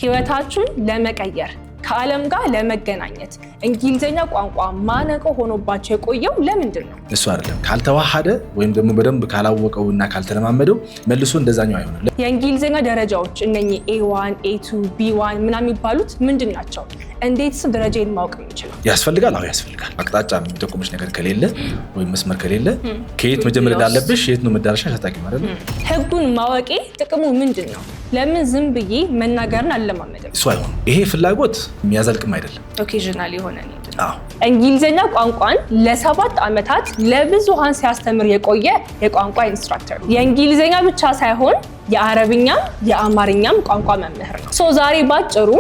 ህይወታችሁን ለመቀየር ከዓለም ጋር ለመገናኘት እንግሊዘኛ ቋንቋ ማነቆ ሆኖባቸው የቆየው ለምንድን ነው? እሱ አይደለም ካልተዋሃደ ወይም ደግሞ በደንብ ካላወቀውና ካልተለማመደው መልሶ እንደዛኛው አይሆንም። የእንግሊዘኛ ደረጃዎች እነኚህ A1 A2 B1 ምናምን የሚባሉት ምንድን ናቸው? እንዴትስ ደረጃን ማወቅ እንችላለን? ያስፈልጋል። አዎ ያስፈልጋል። አቅጣጫ የሚጠቁምሽ ነገር ከሌለ ወይም መስመር ከሌለ ከየት መጀመር እንዳለብሽ የት ነው መዳረሻሽ አታውቂም አይደል? ህጉን ማወቄ ጥቅሙ ምንድን ነው? ለምን ዝም ብዬ መናገርን አለማመድም? እሱ አይሆንም። ይሄ ፍላጎት የሚያዘልቅም አይደለም። ኦኬዥናል የሆነ ነው። እንግሊዘኛ ቋንቋን ለ7 ዓመታት ለብዙሃን ሲያስተምር የቆየ የቋንቋ ኢንስትራክተር ነው። የእንግሊዘኛ ብቻ ሳይሆን የአረብኛም የአማርኛም ቋንቋ መምህር ነው። ዛሬ ባጭሩ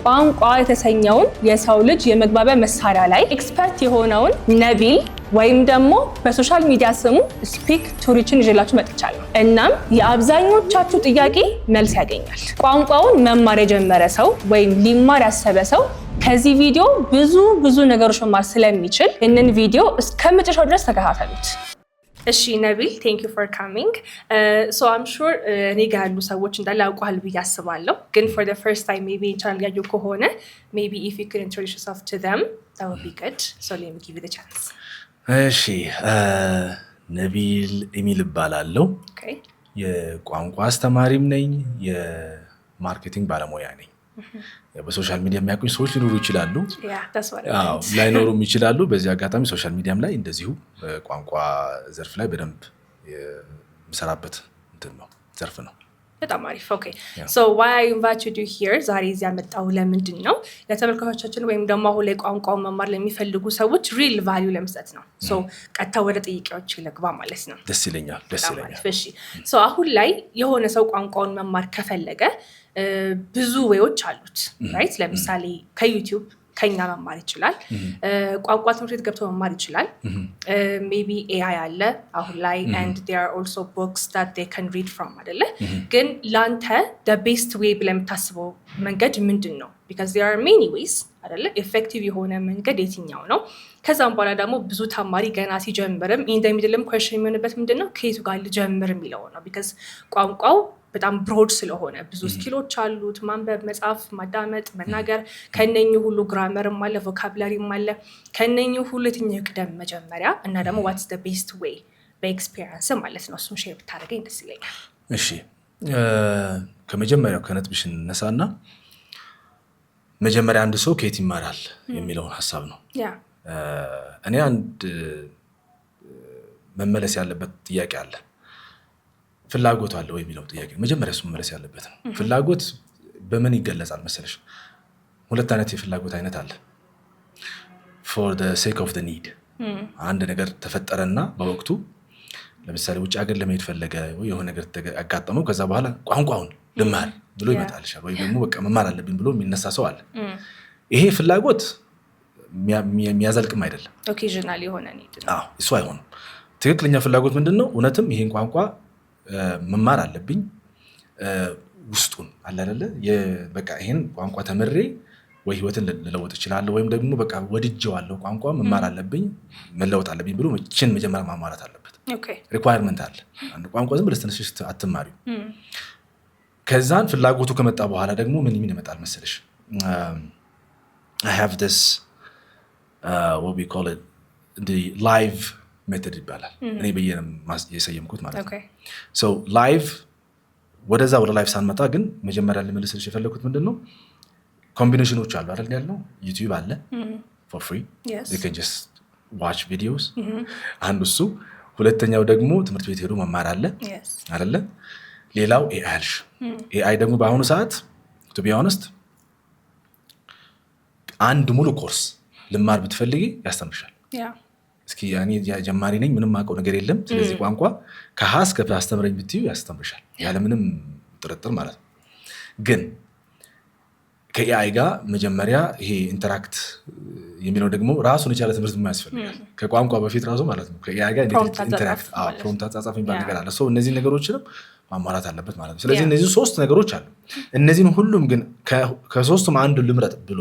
ቋንቋ የተሰኘውን የሰው ልጅ የመግባቢያ መሳሪያ ላይ ኤክስፐርት የሆነውን ነቢል ወይም ደግሞ በሶሻል ሚዲያ ስሙ ስፒክ ቱ ሪችን ይዤላችሁ መጥቻለሁ። እናም የአብዛኞቻችሁ ጥያቄ መልስ ያገኛል። ቋንቋውን መማር የጀመረ ሰው ወይም ሊማር ያሰበ ሰው ከዚህ ቪዲዮ ብዙ ነገሮች መማር ስለሚችል ይህንን ቪዲዮ እስከ መጨረሻው ድረስ ተከታተሉት። እሺ ነቢል ቴንክ ዩ ፎር ካሚንግ ሶ አም ሹር እኔ ጋር ያሉ ሰዎች እንዳለ ያውቁሃል ብዬ አስባለሁ። ግን ፎር ዘ ፈርስት ታይም ሜቢ ቻናል ያዩ ከሆነ ሜቢ ኢፍ ዩ ኩድ ኢንትሮዲዩስ ዮርሰልፍ ቱ ዘም ዛት ውድ ቢ ጉድ ሶ ሌት ሚ ጊቭ ዩ ዘ ቻንስ። እሺ ነቢል ኢሚል እባላለሁ። የቋንቋ አስተማሪም ነኝ፣ የማርኬቲንግ ባለሙያ ነኝ። በሶሻል ሚዲያ የሚያውቁኝ ሰዎች ሊኖሩ ይችላሉ፣ ላይኖሩም ይችላሉ። በዚህ አጋጣሚ ሶሻል ሚዲያም ላይ እንደዚሁ ቋንቋ ዘርፍ ላይ በደንብ የምሰራበት ዘርፍ ነው። በጣም አሪፍ። ኦኬ ሶ ዋይ አይ ኢንቫይትድ ዩ ሂር ዛሬ እዚህ ያመጣው ለምንድን ነው? ለተመልካቾቻችን ወይም ደግሞ አሁን ላይ ቋንቋውን መማር ለሚፈልጉ ሰዎች ሪል ቫልዩ ለመስጠት ነው። ሶ ቀጥታ ወደ ጥያቄዎች ልግባ ማለት ነው። ደስ ይለኛል። እሺ ሶ አሁን ላይ የሆነ ሰው ቋንቋውን መማር ከፈለገ ብዙ ዌዎች አሉት ራይት? ለምሳሌ ከዩቲዩብ ከኛ መማር ይችላል። ቋንቋ ትምህርት ቤት ገብቶ መማር ይችላል። ሜቢ ኤአይ አለ አሁን ላይ and there are also books that they can read from አይደለ? ግን ላንተ the best way ብለህ የምታስበው መንገድ ምንድን ነው? because there are many ways አይደለ? effective የሆነ መንገድ የትኛው ነው? ከዛም በኋላ ደግሞ ብዙ ተማሪ ገና ሲጀምርም in the middle question የሚሆንበት ምንድን ነው? ከየቱ ጋር ልጀምር የሚለው ነው። because ቋንቋው በጣም ብሮድ ስለሆነ ብዙ ስኪሎች አሉት። ማንበብ፣ መጻፍ፣ ማዳመጥ፣ መናገር ከነኚህ ሁሉ ግራመርም አለ፣ ቮካብላሪም አለ። ከነኚህ ሁሉ የትኛው ቅደም መጀመሪያ እና ደግሞ what's the best way በኤክስፒሪየንስ ማለት ነው። እሱን ሼር ብታደርገኝ ደስ ይለኛል። እሺ ከመጀመሪያው ከነጥብሽ እንነሳና መጀመሪያ አንድ ሰው ከየት ይማራል የሚለውን ሀሳብ ነው። እኔ አንድ መመለስ ያለበት ጥያቄ አለ። ፍላጎት አለ ወይ የሚለው ጥያቄ መጀመሪያ እሱ መመለስ ያለበት ነው። ፍላጎት በምን ይገለጻል መሰለሽ? ሁለት አይነት የፍላጎት አይነት አለ። for the sake of the need አንድ ነገር ተፈጠረና በወቅቱ ለምሳሌ ውጭ ሀገር ለመሄድ ፈለገ ወይ የሆነ ነገር አጋጠመው፣ ከዛ በኋላ ቋንቋውን ልማር ብሎ ይመጣልሻል ወይ ደግሞ በቃ መማር አለብኝ ብሎ የሚነሳ ሰው አለ። ይሄ ፍላጎት የሚያዘልቅም አይደለም። ኦኬዥናል የሆነ need ነው። እሱ አይሆንም። ትክክለኛ ፍላጎት ምንድነው? እውነትም ይሄን ቋንቋ መማር አለብኝ ውስጡን አለ አይደለ? በቃ ይሄን ቋንቋ ተምሬ ወይ ህይወትን ልለውጥ እችላለሁ ወይም ደግሞ በቃ ወድጄዋለሁ ቋንቋ መማር አለብኝ መለወጥ አለብኝ ብሎ እቺን መጀመሪያ ማሟላት አለበት። ሪኳየርመንት አለ። አንድ ቋንቋ ዝም ብለሽ ተነስተሽ አትማሪው። ከዛን ፍላጎቱ ከመጣ በኋላ ደግሞ ምን ይመጣል መሰለሽ? I have this what we call it the live ሜተድ ይባላል። እኔ በየነም የሰየምኩት ማለት ነው። ሶ ላይቭ ወደ ላይቭ ሳንመጣ ግን መጀመሪያ ልመልስልሽ የፈለኩት ምንድነው ኮምቢኔሽኖች አሉ አይደል? ያለው ዩቲዩብ አለ for free you can just watch videos አንዱ እሱ። ሁለተኛው ደግሞ ትምህርት ቤት ሄዶ መማር አለ አይደለ? ሌላው ኤአይ ደግሞ በአሁኑ ሰዓት to be honest አንድ ሙሉ ኮርስ ልማር ብትፈልጊ ያስተምርሻል። እስኪ ያኔ ጀማሪ ነኝ ምንም ማውቀው ነገር የለም፣ ስለዚህ ቋንቋ ከሀ እስከ ፐ አስተምረኝ ብትዩ ያስተምርሻል ያለ ምንም ጥርጥር ማለት ነው። ግን ከኤአይ ጋር መጀመሪያ ይሄ ኢንተራክት የሚለው ደግሞ ራሱን የቻለ ትምህርት ያስፈልጋል። ከቋንቋ በፊት ራሱ ማለት ነው። ከኤአይ ጋር ኢንተራክት ፕሮምፕት አጻጻፍ የሚባል ነገር አለ። ሰው እነዚህ ነገሮችንም ማሟላት አለበት ማለት ነው። ስለዚህ እነዚህ ሶስት ነገሮች አሉ። እነዚህን ሁሉም ግን ከሶስቱም አንዱ ልምረጥ ብሎ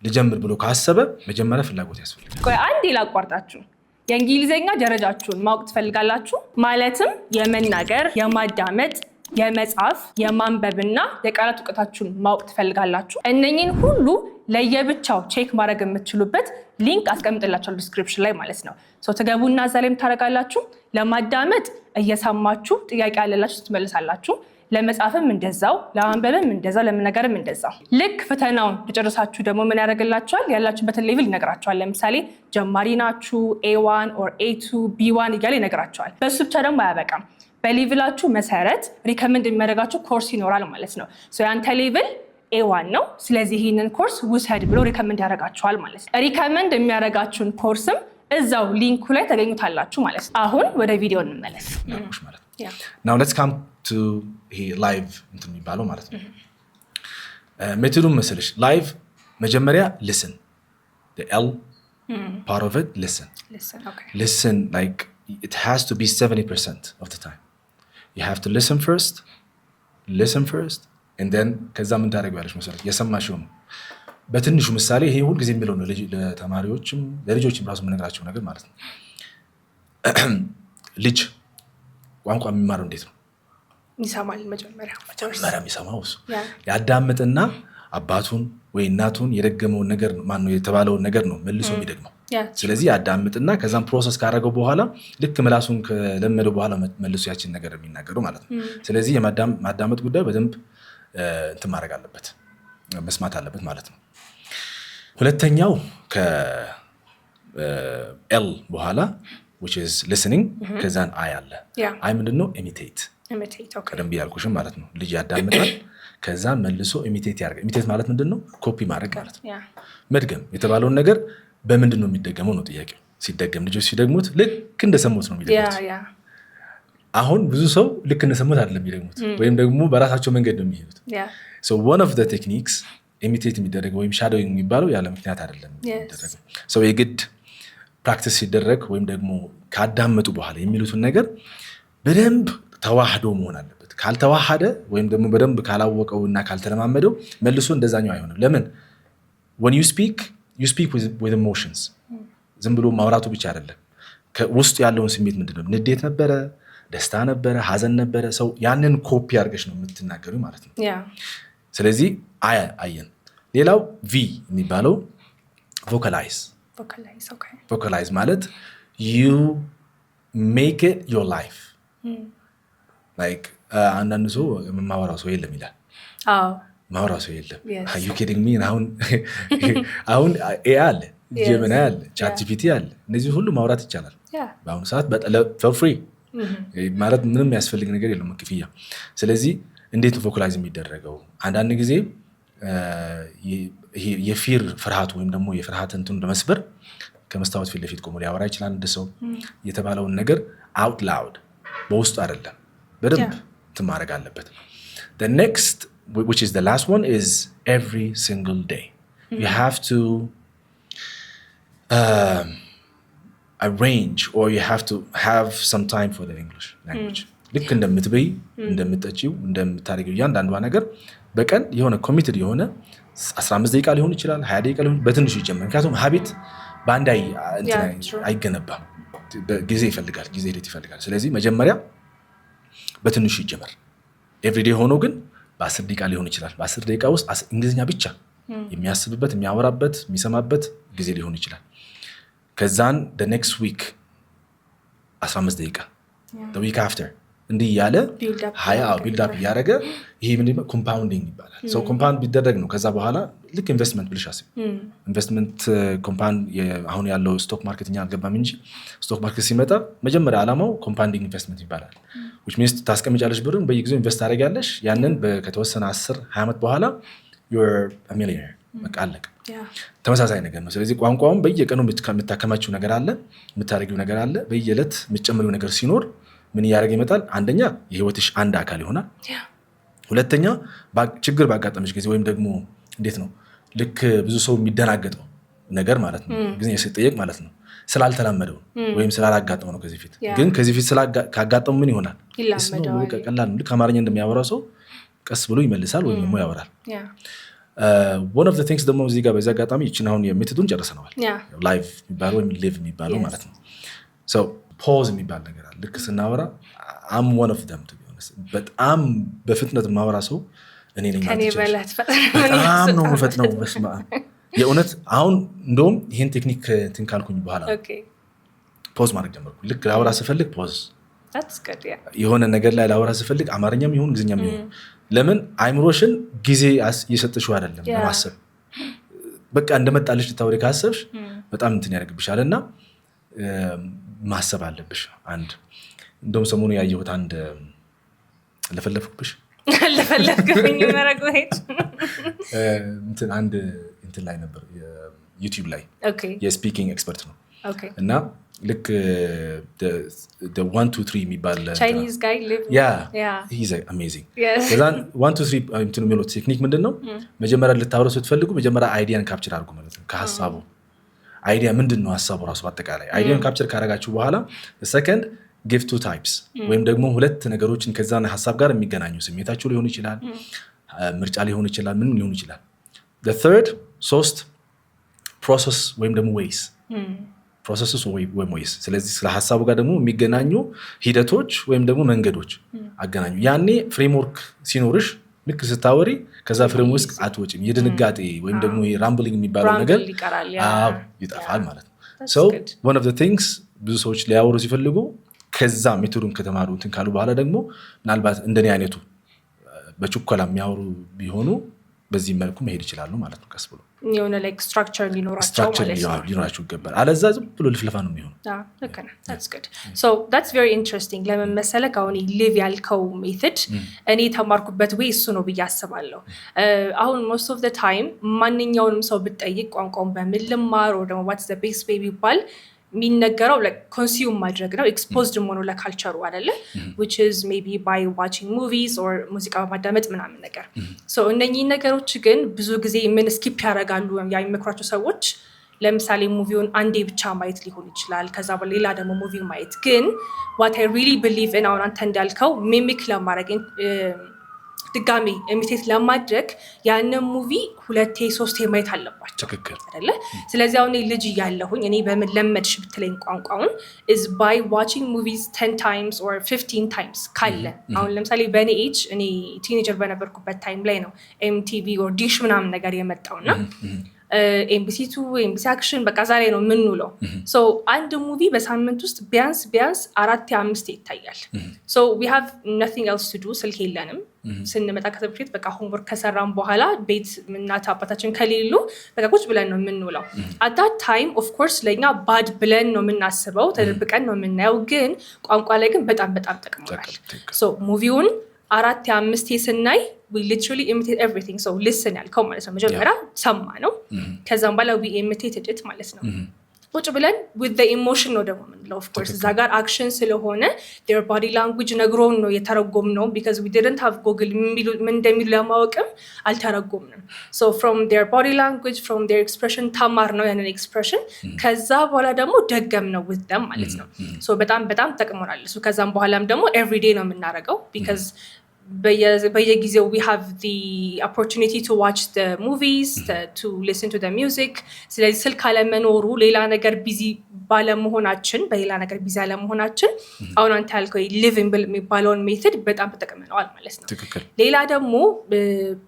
ልጀምር ብሎ ካሰበ መጀመሪያ ፍላጎት ያስፈልጋል። ቆይ አንዴ ላቋርጣችሁ። የእንግሊዘኛ ደረጃችሁን ማወቅ ትፈልጋላችሁ? ማለትም የመናገር፣ የማዳመጥ፣ የመጻፍ የማንበብና የቃላት እውቀታችሁን ማወቅ ትፈልጋላችሁ እነኚህን ሁሉ ለየብቻው ቼክ ማድረግ የምትችሉበት ሊንክ አስቀምጥላችኋለሁ ዲስክሪፕሽን ላይ ማለት ነው ትገቡና እዛ ላይም ታደርጋላችሁ ለማዳመጥ እየሰማችሁ ጥያቄ ያለላችሁ ትመልሳላችሁ ለመጻፍም እንደዛው ለማንበብም እንደዛው ለመናገርም እንደዛው ልክ ፈተናውን ተጨርሳችሁ ደግሞ ምን ያደርግላችኋል ያላችሁበትን ሌቭል ይነግራችኋል ለምሳሌ ጀማሪ ናችሁ A1 or A2 B1 እያለ ይነግራችኋል በሱ ብቻ ደግሞ አያበቃም በሌቭላችሁ መሰረት ሪከመንድ የሚያደርጋችሁ ኮርስ ይኖራል ማለት ነው ያንተ ሌቭል A1 ነው ስለዚህ ይህንን ኮርስ ውሰድ ብሎ ሪከመንድ ያደርጋችኋል ማለት ነው ሪከመንድ የሚያደርጋችሁን ኮርስም እዛው ሊንኩ ላይ ታገኙታላችሁ ማለት ነው አሁን ወደ ቪዲዮ እንመለስ Now let's come to live እንትን የሚባለው ማለት ነው ሜቶዱን መሰለሽ live መጀመሪያ listen the L part of it listen like it has to be 70% of the time you have to listen first and then ከዛ ምን ታደርጊያለሽ መሰለሽ የሰማሽው በትንሹ ምሳሌ ይሄ ሁሉ ጊዜ የሚለው ነው ለተማሪዎችም ለልጆችም ራሱ የምነግራቸው ነገር ማለት ነው ልጅ ቋንቋ የሚማረው እንዴት ነው ይሰማል መጀመሪያ የሚሰማው እሱ ያዳምጥና አባቱን ወይ እናቱን የደገመውን ነገር ማን ነው የተባለውን ነገር ነው መልሶ የሚደግመው ስለዚህ ያዳምጥና ከዛም ፕሮሰስ ካደረገው በኋላ ልክ ምላሱን ከለመደው በኋላ መልሶ ያችን ነገር የሚናገረው ማለት ነው ስለዚህ የማዳመጥ ጉዳይ በደንብ እንትን ማድረግ አለበት መስማት አለበት ማለት ነው ሁለተኛው ከኤል በኋላ which is listening ከዛን አይ አለ አይ ምንድነው imitate ቀደም ብያልኩሽም ማለት ነው ልጅ ያዳምጣል ከዛ መልሶ imitate ያደርጋል imitate ማለት ምንድነው ኮፒ ማድረግ ማለት ነው መድገም የተባለውን ነገር በምንድነው የሚደገመው ነው ጥያቄው ሲደገም ልጆች ሲደግሙት ልክ እንደሰሙት ነው የሚደግሙት አሁን ብዙ ሰው ልክ እንደሰሙት አይደለም የሚደግሙት ወይም ደግሞ በራሳቸው መንገድ ነው የሚሄዱት so one of the techniques imitate የሚደረገው ወይም shadowing የሚባለው ያለ ምክንያት አይደለም የሚደረገው so የግድ ፕራክቲስ ሲደረግ ወይም ደግሞ ካዳመጡ በኋላ የሚሉትን ነገር በደንብ ተዋህዶ መሆን አለበት ካልተዋሃደ ወይም ደግሞ በደንብ ካላወቀውና ካልተለማመደው መልሶ እንደዛኛው አይሆንም ለምን when you speak with emotions ዝም ብሎ ማውራቱ ብቻ አይደለም ውስጥ ያለውን ስሜት ምንድነው ንዴት ነበረ ደስታ ነበረ ሐዘን ነበረ ሰው ያንን ኮፒ አድርገሽ ነው የምትናገሪው ማለት ነው ስለዚህ አየን ሌላው V የሚባለው vocalize ማለት you make it your life like አንዳንድ ሰው ማወራው ሰው የለም ይላል ማወራው ሰው የለም are you kidding me አሁን AI አለ Gemini አለ ChatGPT አለ እነዚህ ሁሉ ማውራት ይቻላል በአሁኑ ሰዓት for free ማለት ምንም ያስፈልግ ነገር የለም ክፍያ ስለዚህ እንዴት vocalize የሚደረገው አንዳንድ ጊዜ የፊር ፍርሃት ወይም ደግሞ የፍርሃት እንትን ለመስበር ከመስታወት ፊት ለፊት ቆሞ ሊያወራ ይችላል እንደ ሰው የተባለውን ነገር out loud በውስጡ አይደለም በደንብ ትማረግ አለበት the next which is the last one is every single day you have to arrange or you have to have some time for the English language ልክ እንደምትበይ እንደምትጠጪው እንደምታረጊው ያንዳንዷ ነገር በቀን የሆነ ኮሚትድ የሆነ 15 ደቂቃ ሊሆን ይችላል 20 ደቂቃ ሊሆን በትንሹ ይጀምር ምክንያቱም ሀቢት በአንድ አይገነባም ጊዜ ይፈልጋል ስለዚህ መጀመሪያ በትንሹ ይጀምር ኤቭሪዴይ ሆኖ ግን በ10 ደቂቃ ሊሆን ይችላል በ10 ደቂቃ ውስጥ እንግሊዝኛ ብቻ የሚያስብበት የሚያወራበት የሚሰማበት ጊዜ ሊሆን ይችላል ከዛን the next week 15 ደቂቃ the week after እንዲህ ያለ ቢልድ አፕ ያደረገ ይሄ ምንድነው ኮምፓውንዲንግ ይባላል ሰው ኮምፓውንድ ቢደረግ ነው ከዛ በኋላ ልክ ኢንቨስትመንት ብልሽ አስብ ኢንቨስትመንት ኮምፓውንድ አሁን ያለው ስቶክ ማርኬትኛ አልገባም እንጂ ስቶክ ማርኬት ሲመጣ መጀመሪያ ዓላማው ኮምፓውንዲንግ ኢንቨስትመንት ይባላል which means ታስቀምጫለሽ ብሩን በየጊዜው ኢንቨስት አደርጋለሽ ያንን ከተወሰነ 10-20 ዓመት በኋላ you're a millionaire በቃ አለቀ ተመሳሳይ ነገር ነው ስለዚህ ቋንቋውን በየቀኑ የምታከማችው ነገር አለ የምታረጊው ነገር አለ በየዕለት የምትጨምሪው ነገር ሲኖር ምን ያደርግ ይመጣል አንደኛ የህይወትሽ አንድ አካል ይሆናል ሁለተኛ ችግር ባጋጠመሽ ጊዜ ወይም ደግሞ እንዴት ነው ልክ ብዙ ሰው የሚደናገጠው ነገር ማለት ነው ግን የሰጠየቅ ማለት ነው ስላልተላመደው ወይም ስላላጋጠመው ነው ከዚህ ፊት ካጋጠመው ምን ይሆናል ቀላል ልክ አማርኛ እንደሚያወራ ሰው ቀስ ብሎ ይመልሳል ወይም ደግሞ ያወራል one of the things ደግሞ እዚህ ጋር በዛ አጋጣሚ እቺን አሁን የሜቶዱን ጨርሰናል ላይቭ የሚባለው ወይም ሊቭ የሚባለው ማለት ነው so pause የሚባል ነገር አለ ልክ ስናወራ I'm one of them to be honest በጣም በፍጥነት ማወራ ሰው እኔ ነኝ በጣም ነው የምፈጥነው በስመ አብ የእውነት አሁን እንደውም ይሄን ቴክኒክ እንትን ካልኩኝ በኋላ ፖዝ ማድረግ ጀመርኩ ልክ ላወራ ስፈልግ ፖዝ የሆነ ነገር ላይ ላወራ ስፈልግ አማርኛም ይሁን እንግሊዝኛም ይሁን ለምን አይምሮሽን ጊዜ እየሰጠሽው አይደለም ለማሰብ በቃ እንደመጣልሽ ልታወሪ ካሰብሽ በጣም እንትን ያደርግብሻልና ማሰብ አለብሽ አንድ እንደውም ሰሞኑ ያየሁት አንድ ለፈለፍኩብሽ መረግሄድ እንትን አንድ እንትን ላይ ነበር ዩቲዩብ ላይ የስፒኪንግ ኤክስፐርት ነው እና ልክ the 1 2 3 የሚባል Chinese guy live he's amazing ከዛን 1 2 3 እንትን የሚለው ቴክኒክ ምንድነው መጀመሪያ ልታወሩ ስትፈልጉ መጀመሪያ አይዲያን ካፕቸር አድርጉ ማለት ነው ከሐሳቡ አይዲያ ምንድነው ሐሳቡ ራሱ በአጠቃላይ አይዲያን ካፕቸር ካደረጋችሁ በኋላ second give two types ወይም ደግሞ ሁለት ነገሮችን ከዛና ሐሳብ ጋር የሚገናኙ ስሜታችሁ ሊሆን ይችላል ምርጫ ሊሆን ይችላል ምን ሊሆን ይችላል the third ሶስት process ወይም ደግሞ ways ፕሮሰስስ ወይም ወይስ ስለዚህ ስለ ሐሳቡ ጋር ደግሞ የሚገናኙ ሂደቶች ወይም ደግሞ መንገዶች አገናኙ ያኔ ፍሬምወርክ ሲኖርሽ ልክ ስታወሪ ከዛ ፍሬምወርክ አትወጪም የድንጋጤ ወይም ደግሞ ራምብሊንግ የሚባለው ነገር ይጠፋል ማለት ነው so one of the things ብዙ ሰዎች ሊያወሩ ሲፈልጉ ከዛ ሜቶዱን ከተማሩ እንትን ካሉ በኋላ ደግሞ ምናልባት እንደኔ አይነቱ በችኮላ የሚያወሩ ቢሆኑ በዚህ መልኩ መሄድ ይችላሉ ማለት ነው ቀስ ብሎ የሆነ like structure ሊኖራቸው ይገባል አለዛ ዝም ብሎ ልፍለፋ ነው የሚሆነው okay that's good so that's very interesting ለምን መሰለህ አሁን live ያልከው ሜተድ እኔ ተማርኩበት ወይ እሱ ነው ብያስባለሁ አሁን most of the time ማንኛውንም ሰው ብትጠይቅ ቋንቋውን በምን ልማር or ደግሞ what's the best way ቢባል የሚነገረው like consume ማድረግ ነው exposed ሆኖ ለካልቸሩ አይደለ which is maybe by watching movies or ሙዚቃ በማዳመጥ ምናምን ነገር so እነኚህ ነገሮች ግን ብዙ ጊዜ ምን ስኪፕ ያደርጋሉ የሚመክሯቸው ሰዎች ለምሳሌ ሙቪውን አንዴ ብቻ ማየት ሊሆን ይችላል ከዛ በሌላ ደግሞ ሙቪው ማየት ግን what I really believe in አሁን አንተ እንዳልከው ሚሚክ ለማድረግ ድጋሚ ኢሚቴት ለማድረግ ያንን ሙቪ 2-3 ማየት አለባቸው አይደለ ስለዚህ አሁን ልጅ ያለሁኝ እኔ በምን ለመድሽ ብትለኝ ቋንቋውን is by watching movies 10 times or 15 times ካለ አሁን ለምሳሌ በኔ ኤጅ እኔ ቲኔጀር በነበርኩበት ታይም ላይ ነው MTV or Dish ምናምን ነገር የመጣውና MBC2 MBC አክሽን በቃ ዛሬ ነው ምንውለው so አንድ ሙቪ በሳምንት ውስጥ ቢያንስ 4-5 ይታያል so we have nothing else to do ስልክ የለንም ስንመጣ ከተብሪት በቃ ሆምወርክ ከሰራን በኋላ ቤት እናት አባታችን ከሌሉ በቃ ቁጭ ብለን ነው ምንውለው at that time of course ለኛ ባድ ብለን ነው ምናስበው ተደብቀን ነው ምናየው ግን ቋንቋ ላይ ግን በጣም ጠቅሞናል so ሙቪውን 4-5 ስናይ we literally imitate everything so listen ያልከው ማለት ነው መጀመሪያ ሰማ ነው ከዛም በኋላ we imitated it ማለት ነው ቁጭ ብለን with the emotion ነው ደግሞ ምንለው of course እዛ ጋር አክሽን ስለሆነ their body language ነግሮን ነው የተረጎምነው because we didn't have Google ምን እንደሚሉ ለማወቅም አልተረጎምንም so from their body language from their expression ታማር ነው ያንን expression ከዛ በኋላ ደግሞ ደገም ነው with them ማለት ነው so በጣም ጠቅሞናል so ከዛም በኋላም ደግሞ every day ነው የምናረገው because በየጊዜው we have the opportunity to watch the movies to listen to the music ስለዚህ ስልክ አለመኖሩ ሌላ ነገር ቢዚ ባለመሆናችን በሌላ ነገር ቢዚ አለመሆናችን አሁን አንተ ያልከው living የሚባለውን ሜተድ በጣም ተጠቅመናል ማለት ነው ሌላ ደግሞ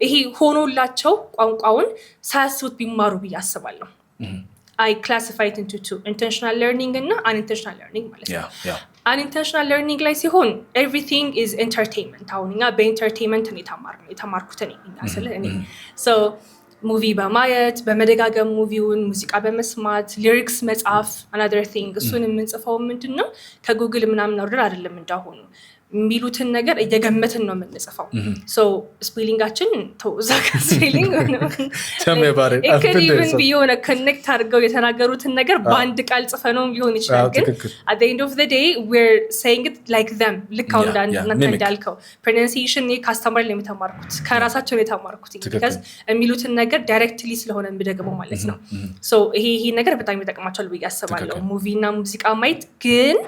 ይሄ ሆኖላቸው ቋንቋውን ሳያስቡት ቢማሩ ብያስባለሁ I classify it into two intentional learning and unintentional learning ማለት ነው unintentional learning ላይ ሲሆን everything is entertainment አሁንኛ በentertainment ነው የተማርኩት እኔ so ሙቪ በማየት በመደጋገም ሙቪውን ሙዚቃ በመስማት ሊሪክስ መጻፍ another thing እሱን የምንጽፈው ምንድነው ከጉግል ምናምን አውርደን አይደለም እንዳሆኑ ሚሉትን ነገር እየገመትን ነው የምንጽፈው so ስፔሊንጋችን ተውዛጋ ስፔሊንግ ነው even ቢሆን ኮኔክት አድርገው የተናገሩትን ነገር በአንድ ቃል ጽፈነው ሊሆን ይችላል ግን at the end of the day we're saying it like them ልካው እንዳልከው pronunciation ካስተማር ላይ የተማርኩት ከራሳቸው ላይ የተማርኩት because የሚሉትን ነገር directly ስለሆነ እንደገመው ማለት ነው so ይሄ ነገር በጣም ይጠቅማቸዋል ብዬ አስባለሁ ሙቪና ሙዚቃ ማየት ግን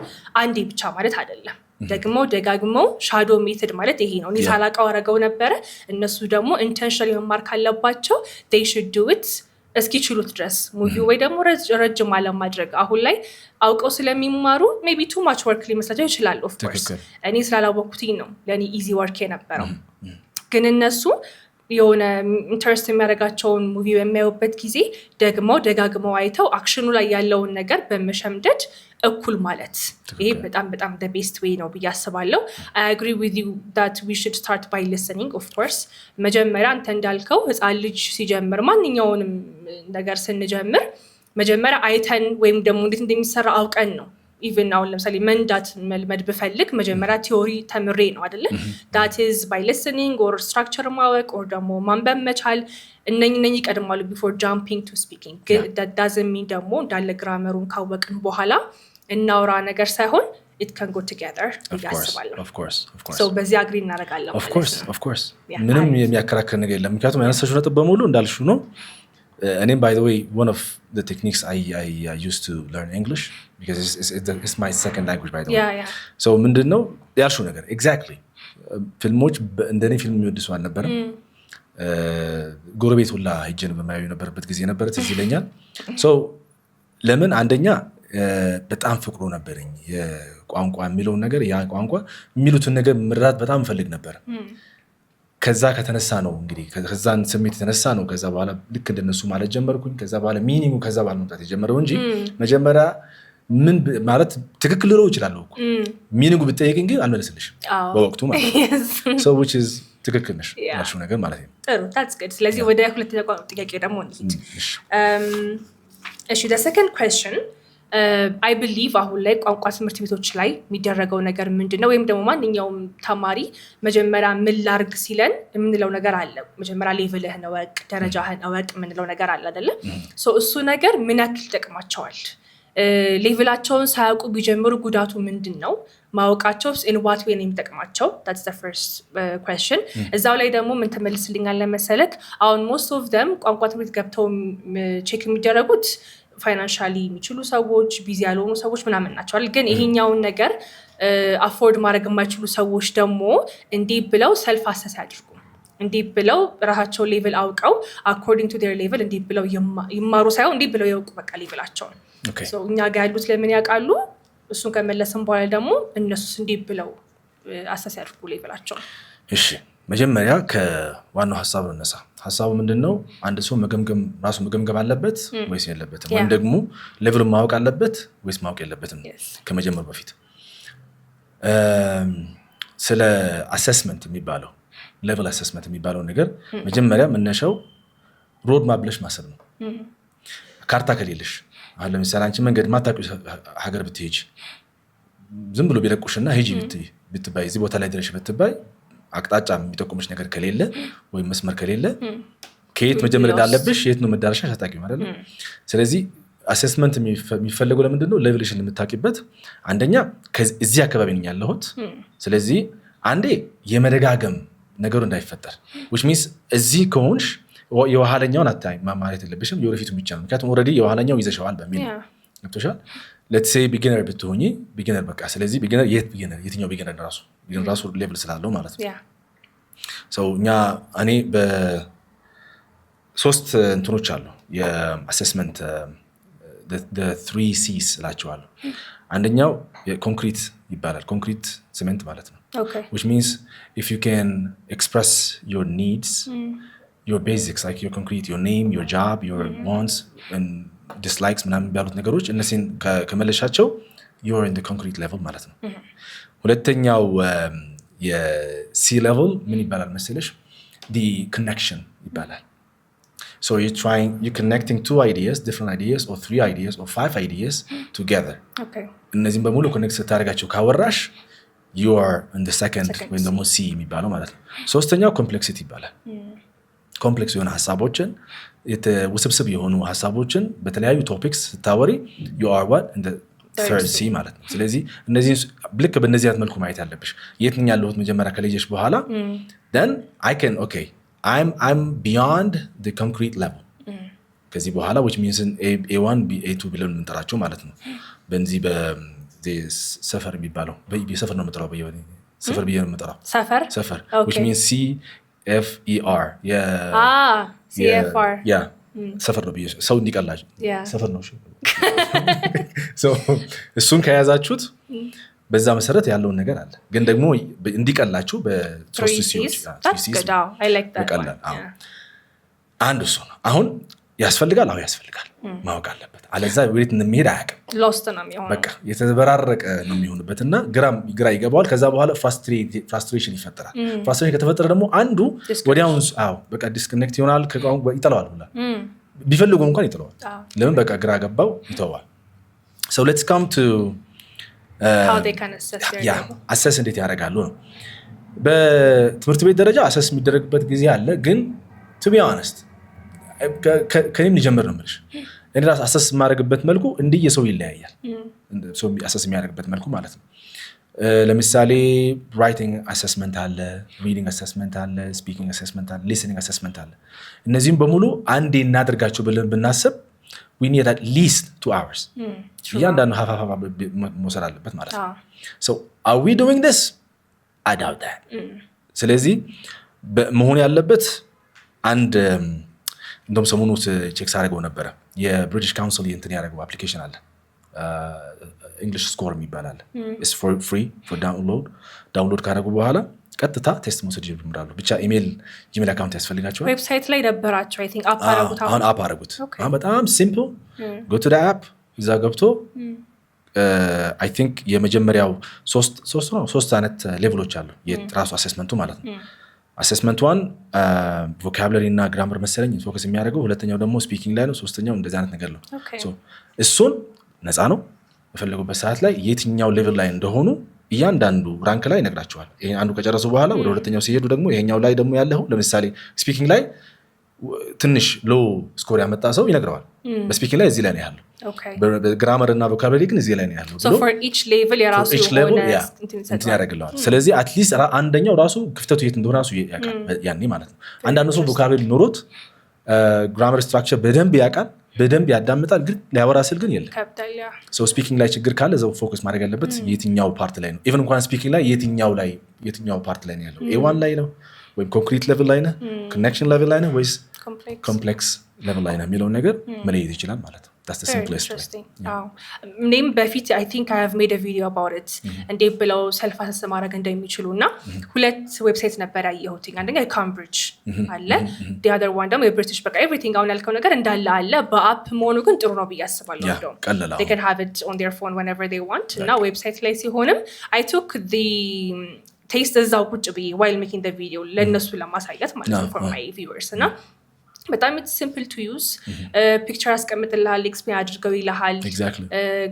አንዴ ብቻ ማለት አይደለም ደጋግሞ ሻዶ ሜተድ ማለት ይሄ ነው ሳላቀው አረጋው ነበር እነሱ ደግሞ ኢንቴንሽናሊ መማር ካለባቸው they should do it እስኪችሉት ድረስ ሙቪ ወይ ደግሞ ረጅም አለማድረግ አሁን ላይ አውቀው ስለሚማሩ ሜቢ ቱ ማች ወርክ ሊመስላቸው ይችላል። ኦፍ ኮርስ እኔ ስላላወቅኩትኝ ነው ለእኔ ኢዚ ወርክ የነበረው። ግን እነሱ የሆነ ኢንተረስት የሚያደርጋቸውን ሙቪ በሚያዩበት ጊዜ ደጋግመው አይተው አክሽኑ ላይ ያለውን ነገር በመሸምደድ እኩል ማለት ይሄ በጣም በጣም the best way ነው ብዬ አስባለሁ። I agree with you that we should start by listening of course። መጀመሪያ አንተ እንዳልከው ህፃን ልጅ ሲጀምር ማንኛውንም ነገር ስንጀምር መጀመሪያ አይተን ወይም ደግሞ እንዴት እንደሚሰራ አውቀን ነው። ኢቭን አሁን ለምሳሌ መንዳት መልመድ ብፈልግ መጀመሪያ ቲዮሪ ተምሬ ነው አይደለ? that is by listening or structure ማወቅ or ደግሞ ማንበብ መቻል እነኚህ ይቀድማሉ before jumping to speaking። that doesn't mean ደግሞ እንዳለ ግራመሩን ካወቅን በኋላ እናውራ ነገር ሳይሆን it can go together ያስባለሁ። of course so በዚህ አግሪ እናደርጋለን። of course ምንም የሚያከራክር ነገር የለም። ምክንያቱም ያነሳሽው ነጥብ በሙሉ እንዳልሽው ነው። እኔም by the way one of the techniques I used to learn English because it's my second language by the way. so ምንድነው ያልሽው ነገር exactly ፊልሞች እንደኔ ፊልም የሚወድ ሰው አልነበረም። ጎረቤት ሁላ ሄጄን በማየው የነበረበት ጊዜ ነበር ትዝ ይለኛል። so ለምን አንደኛ በጣም ፍቅሩ ነበረኝ የቋንቋ የሚለውን ነገር ያ ቋንቋ የሚሉትን ነገር መረዳት በጣም ፈልግ ነበር። ከዛ ከተነሳ ነው እንግዲህ ከዛን ስሜት የተነሳ ነው ከዛ በኋላ ልክ እንደነሱ ማለት ጀመርኩኝ። ከዛ በኋላ ሚኒንጉ ከዛ በኋላ መምጣት የጀመረው እንጂ መጀመሪያ ምን ማለት ትክክል ልለው ይችላል እኮ ሚኒንጉ ብትጠይቅኝ ግን አልመለስልሽም በወቅቱ ማለት ነው። so which is ትክክል ነሽ ያልሽው ነገር ማለት ነው። ጥሩ that's good። ስለዚህ ወደ ሁለተኛው ጥያቄ ደግሞ እንሂድ። እሺ the second question I believe አሁን ላይ ቋንቋ ትምህርት ቤቶች ላይ የሚደረገው ነገር ምንድነው? ወይም ደግሞ ማንኛውም ተማሪ መጀመሪያ ምን ላርግ ሲለን የምንለው ነገር አለ። መጀመሪያ ሌቭልህን እወቅ፣ ደረጃህን እወቅ የምንለው ነገር አለ አይደለ? እሱ ነገር ምን ያክል ይጠቅማቸዋል? ሌቭላቸውን ሳያውቁ ቢጀምሩ ጉዳቱ ምንድን ነው? ማወቃቸው in what way ነው የሚጠቅማቸው? that's the first question። እዛው ላይ ደግሞ ምን ተመልስልኛለህ መሰለክ አሁን most of them ቋንቋ ትምህርት ገብተው ቼክ የሚደረጉት ፋይናንሻሊ የሚችሉ ሰዎች ቢዚ ያልሆኑ ሰዎች ምናምን ናቸዋል። ግን ይሄኛውን ነገር አፎርድ ማድረግ የማይችሉ ሰዎች ደግሞ እንዲህ ብለው ሰልፍ አሰስ ያድርጉ። እንዲህ ብለው ራሳቸው ሌቭል አውቀው according to their level እንዲህ ብለው ይማሩ ሳይሆን እንዲህ ብለው ያውቁ በቃ ሌቭላቸውን። so እኛ ጋር ያሉት ለምን ያውቃሉ? እሱን ከመለስን በኋላ ደግሞ እነሱስ እንዲህ ብለው አሰስ ያድርጉ ሌቭላቸውን። እሺ መጀመሪያ ከዋናው ሐሳብ እንነሳ። ሐሳቡ ምንድነው? አንድ ሰው ራሱ መገምገም አለበት ወይስ የለበትም? ወይም ደግሞ ሌቭሉን ማወቅ አለበት ወይስ ማወቅ የለበትም? ከመጀመር በፊት ስለ አሰስመንት የሚባለው ሌቭል አሰስመንት የሚባለው ነገር መጀመሪያ መነሻው ሮድ ማፕ ብለሽ ማሰብ ነው። ካርታ ከሌለሽ አሁን ለምሳሌ አንቺ መንገድ ማታውቂው ሀገር ብትሄጂ ዝም ብሎ ቢለቁሽና ሂጂ ብትባይ እዚህ ቦታ ላይ ድረሽ ብትባይ አቅጣጫ የሚጠቁምሽ ነገር ከሌለ ወይም መስመር ከሌለ ከየት መጀመር እንዳለብሽ የት ነው መዳረሻሽ አታውቂም አይደል? ስለዚህ አሴስመንት የሚፈልገው ለምንድነው? ሌቭልሽን የምታውቂበት አንደኛ እዚህ አካባቢ ነኝ ያለሁት። ስለዚህ አንዴ የመደጋገም ነገሩ እንዳይፈጠር which means እዚህ ከሆንሽ የኋለኛውን አታይም ማለት የለብሽም የወደፊቱን ብቻ ነው። ምክንያቱም ኦልሬዲ የኋለኛው ይዘሽዋል በሚል ገብቶሻል። let's say beginner ብትሆኚ beginner በቃ ስለዚህ beginner የትኛው beginner ራሱ ሌቭል ስላለው ማለት ነው። so እኔ በሶስት እንትኖች አሉ የአሴስመንት the 3 C's ላቸዋለሁ። አንደኛው ኮንክሪት ይባላል። ኮንክሪት ሲሜንት ማለት ነው። which means if you can express your needs your basics like your concrete your name your job your wants and dislikes ምናምን ያሉት ነገሮች እነዚህን ከመለሻቸው you're in the concrete level ማለት ነው። ሁለተኛው የሲ level ምን ይባላል መሰለሽ? the connection ይባላል። so you're connecting 2 ideas different ideas or 3 ideas or 5 ideas together. እነዚህን በሙሉ ኮኔክት ስታደርጋቸው ካወራሽ you are in the second ወይም ደግሞ ሲ የሚባለው ማለት ነው። ሶስተኛው ኮምፕሌክሲቲ ይባላል። ኮምፕሌክስ የሆነ ሐሳቦችን ውስብስብ የሆኑ ሐሳቦችን በተለያዩ ቶፒክስ ስታወሪ you are what in the third C ማለት ነው። ስለዚህ እነዚህ ልክ በእነዚህ አይነት መልኩ ማየት ያለብሽ የትኛው ያለሁት መጀመሪያ ከለየሽ በኋላ then I can okay I'm beyond the concrete level ከዚህ በኋላ which means A1 A2 ብለን እንጠራቸው ማለት ነው። በእንዚህ በሰፈር የሚባለው በሰፈር ነው የምጠራው ሰፈር ብዬ ነው የምጠራው ሰፈር which means CFER CFR ሰፈር ነው ሰው እንዲቀላችሁ ሰፈር ነው እሱን ከያዛችሁት በዛ መሰረት ያለውን ነገር አለ ግን ደግሞ እንዲቀላችሁ በሶስት ሲዎች ይቀላል አንዱ እሱ ነው አሁን ያስፈልጋል ያስፈልጋል ማወቅ አለበት አለዛ ወዴት እንደሚሄድ አያውቅም ሎስት ነው የሚሆነው በቃ የተበራረቀ ነው የሚሆንበትና ግራ ይገባዋል ከዛ በኋላ ፍራስትሬሽን ይፈጠራል ፍራስትሬሽን ከተፈጠረ ደግሞ አንዱ ወዲያውኑ በቃ ዲስኮኔክት ይሆናል ከቋንቋ ይጠላዋል ሁላ ቢፈልጉ እንኳን ይጠላዋል ለምን በቃ ግራ ገባው ይተዋል so let's come to how they can assess assess እንዴት ያደርጋሉ ነው በትምህርት ቤት ደረጃ አሰስ የሚደረግበት ጊዜ አለ ግን to be honest ከኔም ልጀምር ነው የምልሽ እኔ ራስ አሰስ የማደርግበት መልኩ እንደየሰው ይለያያል ሰው አሰስ የሚያደርግበት መልኩ ማለት ነው ለምሳሌ writing assessment አለ reading assessment አለ speaking assessment አለ listening assessment አለ እነዚህም በሙሉ አንዴ እናደርጋቸው ብለን ብናስብ we need at least 2 hours ያንዳንዱ ሀፋፋ መውሰድ አለበት ማለት ነው so are we doing this I doubt that ስለዚህ መሆን ያለበት አንድ እንደውም ሰሞኑን ቼክ አድርገው ነበር የብሪቲሽ ካውንስል እንትን ያደረገው አፕሊኬሽን አለ English score የሚባላል it's for free for download ካደረጉ በኋላ ቀጥታ ቴስት መውሰድ ይጀምራሉ ብቻ ኢሜል አካውንት ያስፈልጋቸዋል ዌብሳይት ላይ ደበራቸው I think አፕ አረጉት አሁን አፕ አረጉት በጣም simple go to the app እዛ ገብቶ I think የመጀመሪያው ሶስት አይነት ሌቭሎች አሉ የራሱ አሴስመንቱ ማለት ነው አሴስመንት 1 ቮካብላሪ እና ግራመር መሰለኝ ፎከስ የሚያደርገው ሁለተኛው ደግሞ ስፒኪንግ ላይ ነው ሶስተኛው እንደዚህ አይነት ነገር ነው ሶ እሱን ነፃ ነው በፈለጉበት ሰዓት ላይ የትኛው ሌቭል ላይ እንደሆኑ እያንዳንዱ ራንክ ላይ ይነግራቸዋል ይሄን አንዱ ከጨረሱ በኋላ ወደ ሁለተኛው ሲሄዱ ደግሞ ይሄኛው ላይ ደግሞ ያለው ለምሳሌ ስፒኪንግ ላይ ትንሽ ሎ ስኮር ያመጣ ሰው ይነግረዋል በስፒኪንግ ላይ እዚህ ላይ ነው ያለው በግራመር እና ቮካብላሪ ግን እዚህ ላይ ነው ያለው so for each level የራሱ የሆነ እንትን ያደርግልዋል ስለዚህ አትሊስት አንደኛው ራሱ ክፍተቱ የት እንደሆነ ራሱ ያውቃል ያኔ ማለት ነው አንዳንዱ ሰው ቮካብላሪ ኖሮት ግራመር ስትራክቸር በደንብ ያውቃል በደንብ ያዳምጣል ግን ሊያወራ ስል ግን የለም so ስፒኪንግ ላይ ችግር ካለ ዘው ፎከስ ማድረግ ያለበት የትኛው ፓርት ላይ ነው ኢቭን እንኳን ስፒኪንግ ላይ የትኛው ፓርት ላይ ነው ያለው A1 ላይ ነው ወይ ኮንክሪት ሌቭል ላይ ነው ኮኔክሽን ሌቭል ላይ ነው ወይስ ኮምፕሌክስ ሌቭል ላይ ነው የሚለውን ነገር መለየት ይችላል ማለት ነው that's the simplest way name በፊት I think I have made a video about it እንዴ ብለው ሰልፍ አሰስ ማድረግ እንደሚችሉና ሁለት ዌብሳይት ነበር ያየሁት አንደኛ የካምብሪጅ አለ the other one ደግሞ የብሪቲሽ በቃ everything አሁን ያልከው ነገር እንዳለ አለ በአፕ መሆኑ ግን ጥሩ ነው ብዬ አስባለሁ እንደው they can have it on their phone whenever they want እና ዌብሳይት ላይ ሲሆንም I took the taste እዛው ቁጭ ብዬ while making the video ለነሱ ለማሳየት ማለት ነው for my viewers እና በጣም it's simple to use picture አስቀምጥልሃል ኤክስፕሌን አድርገው ይልሃል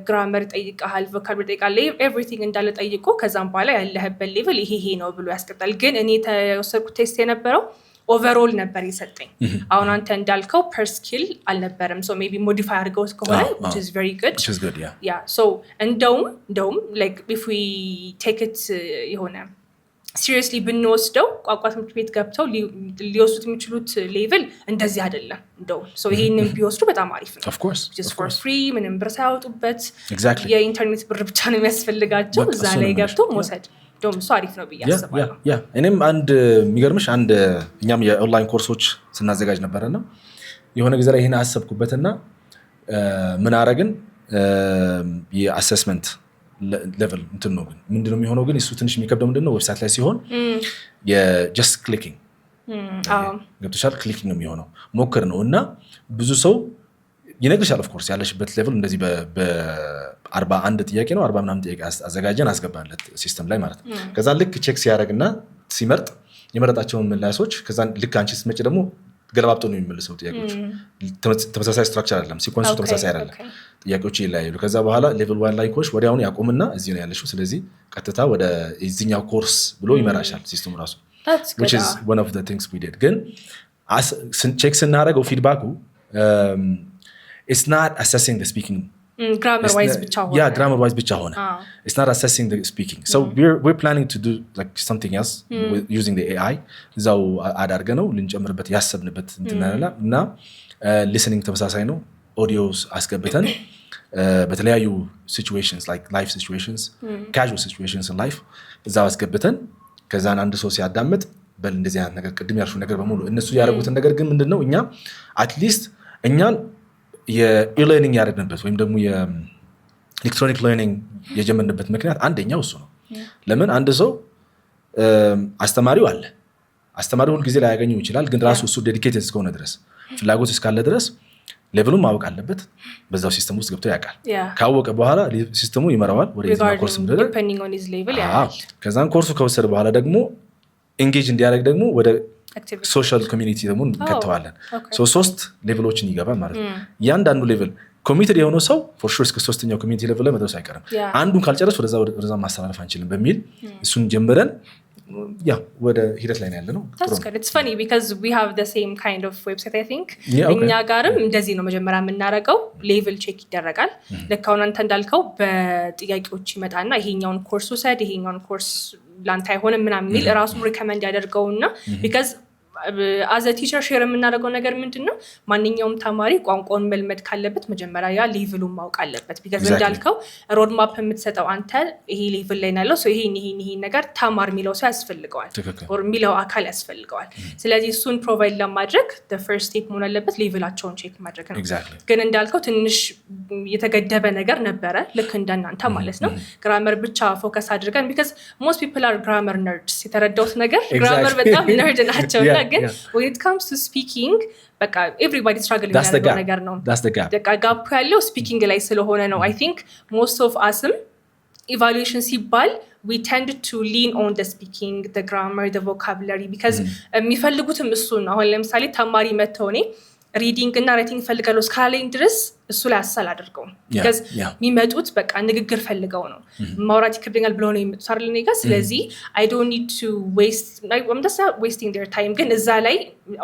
grammar ጠይቀሃል vocabulary ጠይቃል everything እንዳለ ጠይቆ ከዛም በኋላ ያለህበት ሌቭል ይሄ ነው ብሎ ያስቀጣል ግን እኔ ተወሰድኩት ቴስት የነበረው ኦቨርኦል ነበር የሰጠኝ አሁን አንተ እንዳልከው per skill አልነበረም so maybe modify አድርገው ከሆነ which is very good yeah so እንደውም like if we take it የሆነ seriously ብንወስደው ቋንቋ ትምህርት ቤት ገብተው ሊወስዱት የሚችሉት ሌቭል እንደዚህ አይደለም እንደው so ይሄንን ቢወስዱ በጣም አሪፍ ነው of course just for free ምንም ብር ሳያወጡበት የኢንተርኔት ብር ብቻ ነው የሚያስፈልጋቸው እዛ ላይ ገብተው መውሰድ ደም so አሪፍ ነው ብያስባለሁ እኔም አንድ የሚገርምሽ አንድ እኛም የኦንላይን ኮርሶች ስናዘጋጅ ነበርና የሆነ ጊዜ ላይ ይሄን አሰብኩበትና ምን አረግን የአሰስመንት ሌቭል እንትን ነው ምንድነው የሚሆነው ግን እሱ ትንሽ የሚከብደው ምንድነው ዌብሳይት ላይ ሲሆን የጀስት ክሊኪንግ ገብቶሻል ክሊኪንግ ነው የሚሆነው ሞክር ነው እና ብዙ ሰው ይነግርሻል ኦፍ ኮርስ ያለሽበት ሌቭል እንደዚህ በ41 ጥያቄ ነው 40 ምናምን ጥያቄ አዘጋጀን አስገባንለት ሲስተም ላይ ማለት ነው ከዛ ልክ ቼክ ሲያደርግና ሲመርጥ የመረጣቸውን ምላሾች ከዛ ልክ አንቺ ስትመጪ ደግሞ ገለባብጦ ነው የሚመልሰው ጥያቄዎች ተመሳሳይ ስትራክቸር አይደለም ሲኮንሱ ተመሳሳይ አይደለም ጥያቄዎች ይለያያሉ ከዛ በኋላ ሌቭል 1 ላይ ኮርስ ወዲያውኑ ያቆምና እዚህ ነው ያለሽው ስለዚህ ቀጥታ ወደ እዚህኛው ኮርስ ብሎ ይመራሻል ሲስተሙ ራሱ which is one of the things we did ግን ቼክ ስናደርገው ፊድባኩ it's not assessing the speaking grammar wise ብቻ ሆነ grammar wise ብቻ ሆነ it's not assessing the speaking so we're planning to do like something else using the AI እዛው አዳርገ ነው ልንጨምርበት ያሰብንበት እና listening ተመሳሳይ ነው audios አስገብተን በተለያዩ situations like life situations casual situations in life እዛው አስገብተን ከዛን አንድ ሰው ሲያዳምጥ በል እንደዚህ አይነት ነገር ቅድም ያልሽው ነገር በሙሉ እነሱ ያደረጉትን ነገር ግን ምንድነው እኛ at least እኛን የኢለርኒንግ ያደረግንበት ወይም ደግሞ የኤሌክትሮኒክ ለርኒንግ የጀመርንበት ምክንያት አንደኛው እሱ ነው። ለምን አንድ ሰው አስተማሪው አለ፣ አስተማሪው ሁል ጊዜ ላያገኘው ይችላል፣ ግን ራሱ እሱ ዴዲኬትድ እስከሆነ ድረስ ፍላጎት እስካለ ድረስ ሌቭሉን ማወቅ አለበት። በዛው ሲስተም ውስጥ ገብቶ ያውቃል። ካወቀ በኋላ ሲስተሙ ይመራዋል ወደ የትኛው ኮርስ እንደደረሰ። ከዛን ኮርሱ ከወሰደ በኋላ ደግሞ ኤንጌጅ እንዲያደርግ ደግሞ ወደ ሶሻል ኮሚኒቲ ደግሞ እንከተዋለን። 3 ሌቭሎችን ይገባል ማለት ነው። እያንዳንዱ ሌቭል ኮሚትድ የሆነው ሰው ፎር ሹር እስከ 3ኛው ኮሚኒቲ ሌቭል ላይ መድረስ አይቀርም። አንዱን ካልጨረስ ወደዛ ማስተላለፍ አንችልም በሚል እሱን ጀምረን ወደ ሂደት ላይ ያለ ነው። It's funny because we have the same kind of website I think. እኛ ጋርም እንደዚህ ነው መጀመሪያ የምናደርገው። ሌቭል ቼክ ይደረጋል። ልክ አሁን አንተ እንዳልከው በጥያቄዎች ይመጣና ይሄኛውን ኮርስ ውሰድ፣ ይሄኛውን ኮርስ ላንተ አይሆንም ምናምን የሚል ራሱ ሪከመንድ ያደርገውና because as a teacher share የምናደርገው ነገር ምንድነው ማንኛውም ተማሪ ቋንቋውን መልመድ ካለበት መጀመሪያ ያ ሌቭሉን ማወቅ አለበት። because እንዳልከው ሮድ ማፕ የምትሰጠው አንተ ይሄ ሌቭል ላይ ያለው ሰው ይሄን ነገር ተማር የሚለው ሰው ያስፈልገዋል or የሚለው አካል ያስፈልገዋል። ስለዚህ እሱን ፕሮቫይድ ለማድረግ the first step መሆን አለበት ሌቭላቸውን ቼክ ማድረግ ነው። ግን እንዳልከው ትንሽ የተገደበ ነገር ነበረ ልክ እንደናንተ ማለት ነው። ግራመር ብቻ ፎከስ አድርገን because most people are grammar nerds የተረዳውት ነገር ግራመር በጣም ነርድ ናቸው ግን when it comes to speaking በቃ everybody struggling ያለው ነገር ነው። በቃ ጋፕ ያለው ስፒኪንግ ላይ ስለሆነ ነው። I think most of us evaluation ሲባል we tend to lean on the speaking, the grammar, the vocabulary because የሚፈልጉትም እሱ ነው። አሁን ለምሳሌ ተማሪ መተው እኔ ሪዲንግ እና ራይቲንግ ፈልጋለሁ እስካለኝ ድረስ እሱ ላይ አሳል አድርገው because የሚመጡት በቃ ንግግር ፈልገው ነው ማውራት ይከብደኛል ብለው ነው የሚመጡት አይደል እኔ ጋር። ስለዚህ I don't need to waste like I'm just wasting their time ግን እዛ ላይ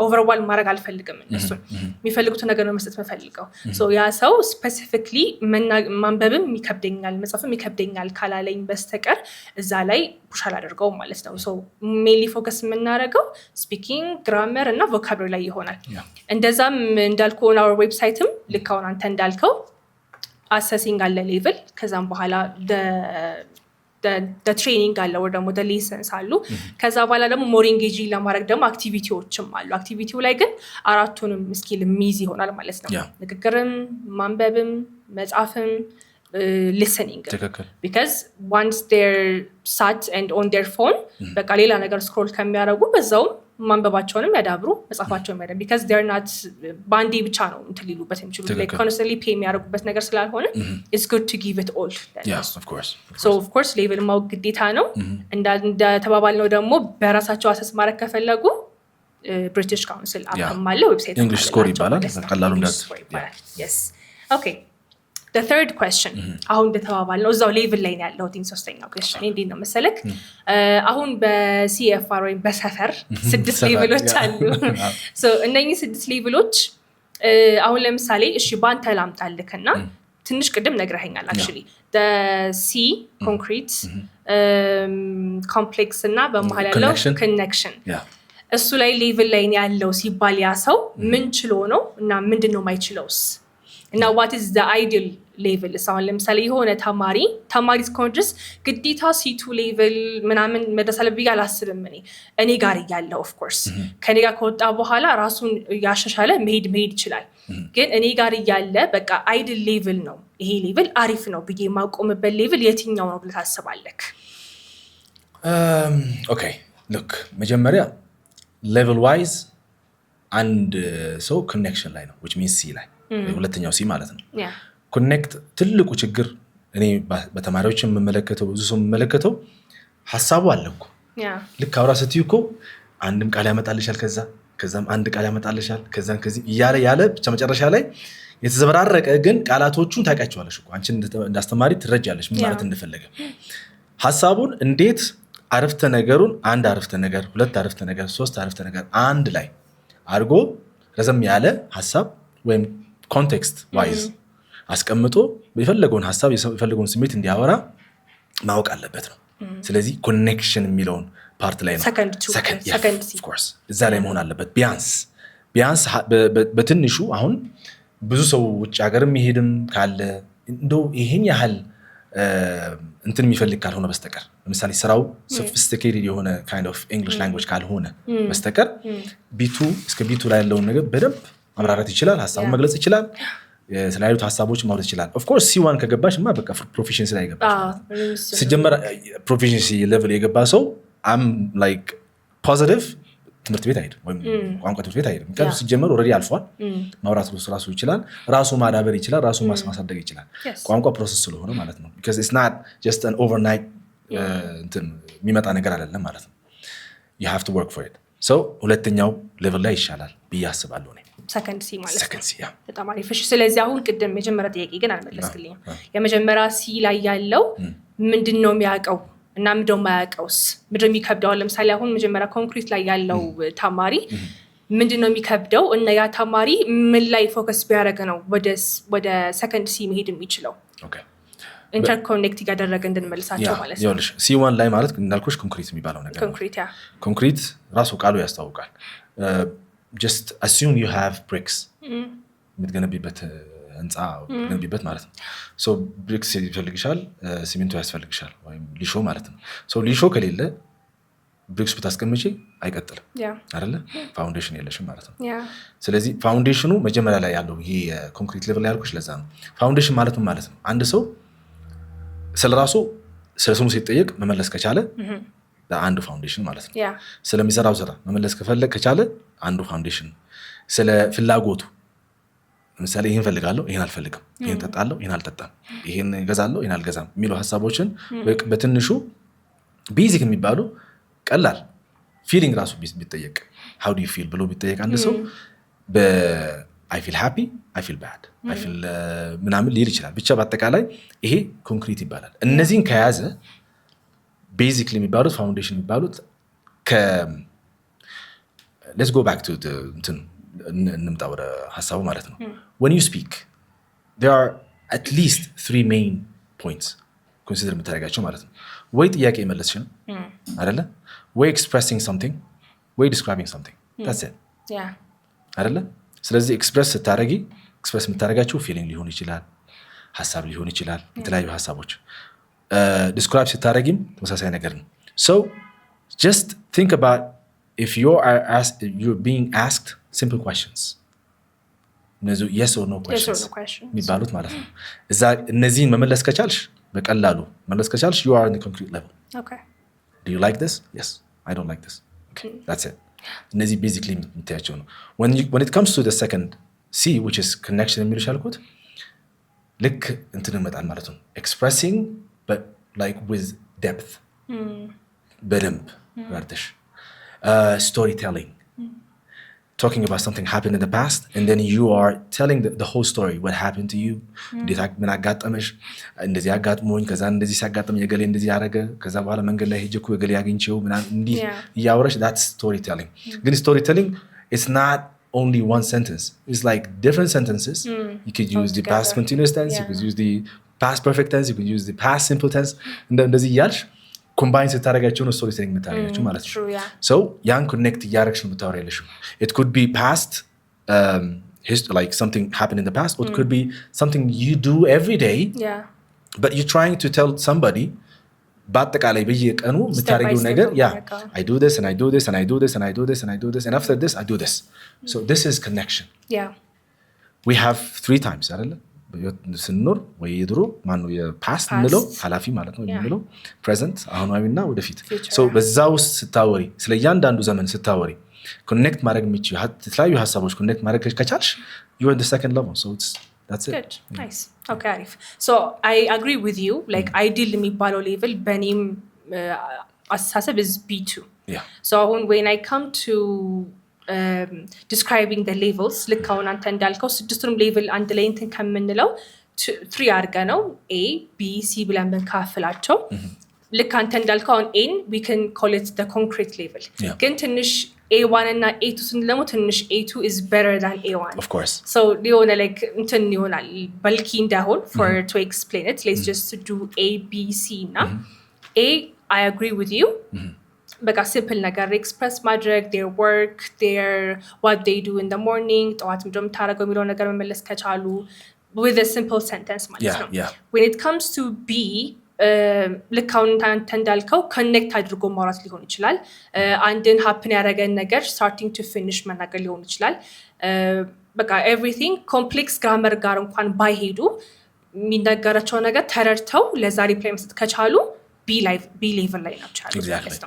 overwhelm ማድረግ አልፈልግም። እነሱ የሚፈልጉት ነገር ነው መስጠት መፈልገው። so ያ ሰው specifically ማንበብም ይከብደኛል መጻፍም ይከብደኛል ካላለኝ በስተቀር እዛ ላይ ፑሽ አላደርገው ማለት ነው። so mainly focus የምናደርገው speaking, grammar እና vocabulary ላይ ይሆናል። እንደዛም እንዳልኩ on our website ልክ አሁን አንተ እንዳልከው assessing አለ ሌቭል ከዛም በኋላ the training አለ ወይ ደግሞ the lessons አሉ። ከዛ በኋላ ደግሞ more engaging ለማድረግ ደግሞ አክቲቪቲዎችም አሉ። አክቲቪቲው ላይ ግን አራቱንም ስኪል ሚዝ ይሆናል ማለት ነው። ንግግርም ማንበብም መጻፍም listening because once they're sat and on their phone በቃ ሌላ ነገር ስክሮል ከሚያደርጉ በዛው ማንበባቸውንም ያዳብሩ መጻፋቸውንም ያዳብሩ because they're not ባንዲ ብቻ ነው እንትሊሉበት የሚችሉት like constantly pay የሚያደርጉበት ነገር ስላልሆነ it's good to give it all yes of course so of course level ማወቅ ግዴታ ነው። እንደ ተባባልነው ደግሞ በራሳቸው አሰስ ማድረግ ከፈለጉ British Council አፕም አለ ዌብሳይት English score ይባላል ቀላሉ እንዳት yes okay the third question አሁን እንደተባባልነው እዛው ሌቭል ላይ ያለው ሶስተኛው question እንዴት ነው መሰለክ አሁን በሲኤፍአር ወይም በሰፈር 6 ሌቭሎች አሉ so እነኚህ 6 ሌቭሎች አሁን ለምሳሌ እሺ ባንተ ላምጣልክና ትንሽ ቅድም ነግረኸኛል actually the C concrete complex እና በመሃል ያለው connection እሱ ላይ ሌቭል ላይ ያለው ሲባል ያ ሰው ምን ችሎ ነው እና ምንድነው ማይችለውስ እና what is the ideal level አሁን ለምሳሌ የሆነ ተማሪ እስከሆነ ድረስ ግዴታ C2 level ምናምን መድረስ አለብኝ አላስብም እኔ ጋር ያለው of course ከኔ ጋር ከወጣ በኋላ ራሱን ያሻሻለ መሄድ ይችላል። ግን እኔ ጋር ያለ በቃ ideal level ነው ይሄ level አሪፍ ነው ብዬ ማቆምበት level የትኛው ነው ብለህ ታስባለህ? okay look መጀመሪያ level wise and so connection ላይ ነው which means C ላይ ሁለተኛው C ማለት ነው። ኮኔክት ትልቁ ችግር እኔ በተማሪዎችም መመለከተው ብዙ ሰው መመለከተው ሐሳቡ አለኩ ልክ አውራ ስትዩ እኮ አንድም ቃል ያመጣልሻል ከዛም አንድ ቃል ያመጣልሻል ከዛም ከዚህ ያለ ብቻ መጨረሻ ላይ የተዘበራረቀ ግን ቃላቶቹን ታውቃቸዋለሽ እኮ አንቺ እንዳስተማሪ ትረጃለሽ ምን ማለት እንደፈለገ ሐሳቡን እንዴት አረፍተ ነገሩን አንድ አረፍተ ነገር ሁለት አረፍተ ነገር ሶስት አረፍተ ነገር አንድ ላይ አድርጎ ረዘም ያለ ሐሳብ ወይም ኮንቴክስት ዋይዝ አስቀምጦ የፈለገውን ሐሳብ የፈለገውን ስሜት እንዲያወራ ማወቅ አለበት ነው። ስለዚህ ኮኔክሽን የሚለውን ፓርት ላይ ነው second of course እዛ ላይ መሆን አለበት። ቢያንስ በትንሹ አሁን ብዙ ሰው ውጭ ሀገርም ይሄድም ካለ እንደው ይሄን ያህል እንትን የሚፈልግ ካልሆነ በስተቀር ለምሳሌ ስራው sophisticated የሆነ kind of English language ካልሆነ በስተቀር B2 እስከ B2 ላይ ያለውን ነገር በደንብ ማብራራት ይችላል ሐሳቡን መግለጽ ይችላል የተለያዩ ሐሳቦች ማውራት ይችላል of course C1 ከገባሽማ በቃ ፕሮፌሽንሲ ላይ ገባሽ ሲጀመር ፕሮፌሽንሲ ሌቭል የገባ ሰው I'm like positive ትምህርት ቤት አይደለም ወይም ቋንቋ ትምህርት ቤት አይደለም ምክንያቱም ሲጀመር ኦልሬዲ አልፏል ማውራት ራሱ ይችላል ራሱ ማዳበር ይችላል ራሱ ማሳደግ ይችላል ቋንቋ ፕሮሰስ ስለሆነ ማለት ነው because it's not just an overnight እንትን የሚመጣ ነገር አይደለም ማለት ነው you have to work for it so ሁለተኛው ሌቭል ላይ ይሻላል ብያስባለሁ ነው ሰከንድ ሲ ማለት ሰከንድ ሲ ያ በጣም አሪፍ እሺ ስለዚህ አሁን ቅድም የመጀመሪያ ጥያቄ ግን አልመለስክልኝም የመጀመሪያ ሲ ላይ ያለው ምንድነው የሚያውቀው እና ምንድነው የማያውቀውስ ምንድነው የሚከብደው ለምሳሌ አሁን መጀመሪያ ኮንክሪት ላይ ያለው ተማሪ ምንድነው የሚከብደው እና ያ ተማሪ ምን ላይ ፎከስ ቢያደርግ ነው ወደ ሰከንድ ሲ መሄድ የሚችለው ኦኬ ኢንተርኮኔክት ያደረገ እንድንመልሳቸው ማለት ነው ይኸውልሽ C1 ላይ ማለት እንዳልኩሽ ኮንክሪት የሚባለው ነገር ኮንክሪት ያ ኮንክሪት ራሱ ቃሉ ያስታውቃል just assume you have bricks የምትገነቢበት ህንጻ ገነቢበት ማለት ነው so bricks ይፈልግሻል ሲሚንቶ ያስፈልግሻል ወይም ሊሾ ማለት ነው so ሊሾ ከሌለ bricks ብታስቀምጪ አይቀጥልም አይደለ ፋውንዴሽን የለሽም ማለት ነው ስለዚህ ፋውንዴሽኑ መጀመሪያ ላይ ያለው ይሄ ኮንክሪት ሌቭል ላይ ያልኩሽ ለዛ ነው ፋውንዴሽን ማለት ምን ማለት ነው አንድ ሰው ስለራሱ ስለስሙ ሲጠየቅ መመለስ ከቻለ አንዱ ፋውንዴሽን ማለት ነው ስለሚሰራው ስራ መመለስ ከቻለ አንዱ ፋውንዴሽን ስለ ፍላጎቱ ለምሳሌ ይሄን ፈልጋለሁ ይሄን አልፈልግም ይሄን ጠጣለሁ ይሄን አልጠጣም ይሄን ገዛለሁ ይሄን አልገዛም የሚለው ሐሳቦችን በትንሹ ቤዚክ የሚባሉ ቀላል ፊሊንግ ራሱ ቢጠየቅ how do you feel ብሎ ቢጠየቅ አንድ ሰው I feel happy I feel bad I feel ምናምን ሊል ይችላል ብቻ በአጠቃላይ ይሄ ኮንክሪት ይባላል እነዚህን ከያዘ ቤዚክሊ የሚባሉት ፋውንዴሽን የሚባሉት let's go back to the እንምጣ ወደ ሐሳቡ ማለት ነው when you speak there are at least 3 main points consider የምታደርጋቸው ማለት ነው ወይ ጥያቄ መለስሽ ነው አይደለ ወይ expressing something ወይ describing something that's it አይደለ ስለዚህ ኤክስፕረስ የምታደርጋቸው ፊሊንግ ሊሆን ይችላል ሐሳብ ሊሆን ይችላል የተለያዩ ሐሳቦች describe ስታደርጊም ተመሳሳይ ነገር ነው so just think about if you're being asked simple questions yes or no questions የሚባሉት ማለት ነው እዛ እነዚህን መመለስ ከቻልሽ በቀላሉ መመለስ ከቻልሽ you are in the concrete level okay do you like this yes I don't like this okay that's it እነዚህ basically የምታያቸው ነው when it comes to the second C which is connection የሚልሽ አልኩት ልክ እንትን ይመጣል ማለት ነው expressing but like with depth በደንብ ወርደሽ storytelling talking about something happened in the past and then you are telling the whole story what happened to you ምን አጋጠመሽ እንደዚህ አጋጥሞኝ ከዛ እንደዚህ ሲያጋጥም የገሌ እንደዚህ ያረገ ከዛ በኋላ መንገድ ላይ ሄጄኩ የገሌ ያገኝቼው ምናምን እንዲህ ያወራሽ that's storytelling ግን storytelling it's not only one sentence it's like different sentences you could use the past continuous tense you could use the past perfect tense you could use the past simple tense እንደዚህ ያልሽ combine ስታረጋቸው ነው ስቶሪ ቴሊንግ የምታረጋቸው ማለት ነው so ያን ኮኔክት ያረግሽ ነው የምታወሪያለሽ it could be past like something happened in the past or it could be something you do every day but you're trying to tell somebody በአጠቃላይ በየቀኑ የምታረጊው ነገር I do this and I do this and I do this and I do this and I do this and after this I do this so this is connection we have 3 times አይደለ ስንኖር ወይ የድሮ ማነው የፓስት እንለው ሐላፊ ማለት ነው የሚለው ፕሬዘንት አሁናዊና ወደፊት ሶ በዛው ስታወሪ ስለ እያንዳንዱ ዘመን ስታወሪ ኮኔክት ማድረግ የሚችል የተለያዩ ሐሳቦች ኮኔክት ማድረግ ከቻልሽ you are in the second level so that's it good nice okay arif so I agree with you like ideal የሚባለው level በኔም አስተሳሰብ is B2 so when I come to describing the levels ልክ አሁን አንተ እንዳልከው ስድስቱንም ሌቭል አንድ ላይ እንትን ከምንለው 3 አድርገ ነው A B C ብለን ብንካፍላቸው ልክ አንተ እንዳልከው አሁን A we can call it the concrete level ግን ትንሽ A1 እና A2 ስንል ደግሞ ትንሽ A2 is better than A1 of course so ሊሆነ like እንትን ይሆናል በልኪ እንዳይሆን for to explain it let's just do A B C እና A I agree with you በቃ simple ነገር express ማድረግ their work their what they do in the morning ጠዋት ምንድነው የምታደርገው የሚለው ነገር መመለስ ከቻሉ with a simple sentence ማለት ነው when it comes to B ልክ አሁን አንተ እንዳልከው connect አድርጎ ማውራት ሊሆን ይችላል አንድን happen ያደረገን ነገር starting to finish መናገር ሊሆን ይችላል በቃ ኤቭሪቲንግ ኮምፕሌክስ ግራመር ጋር እንኳን ባይሄዱ የሚነገራቸው ነገር ተረድተው ለዛ ሪፕላይ መስጠት ከቻሉ ቢ ሌቭል ላይ ናቸው ያሉት።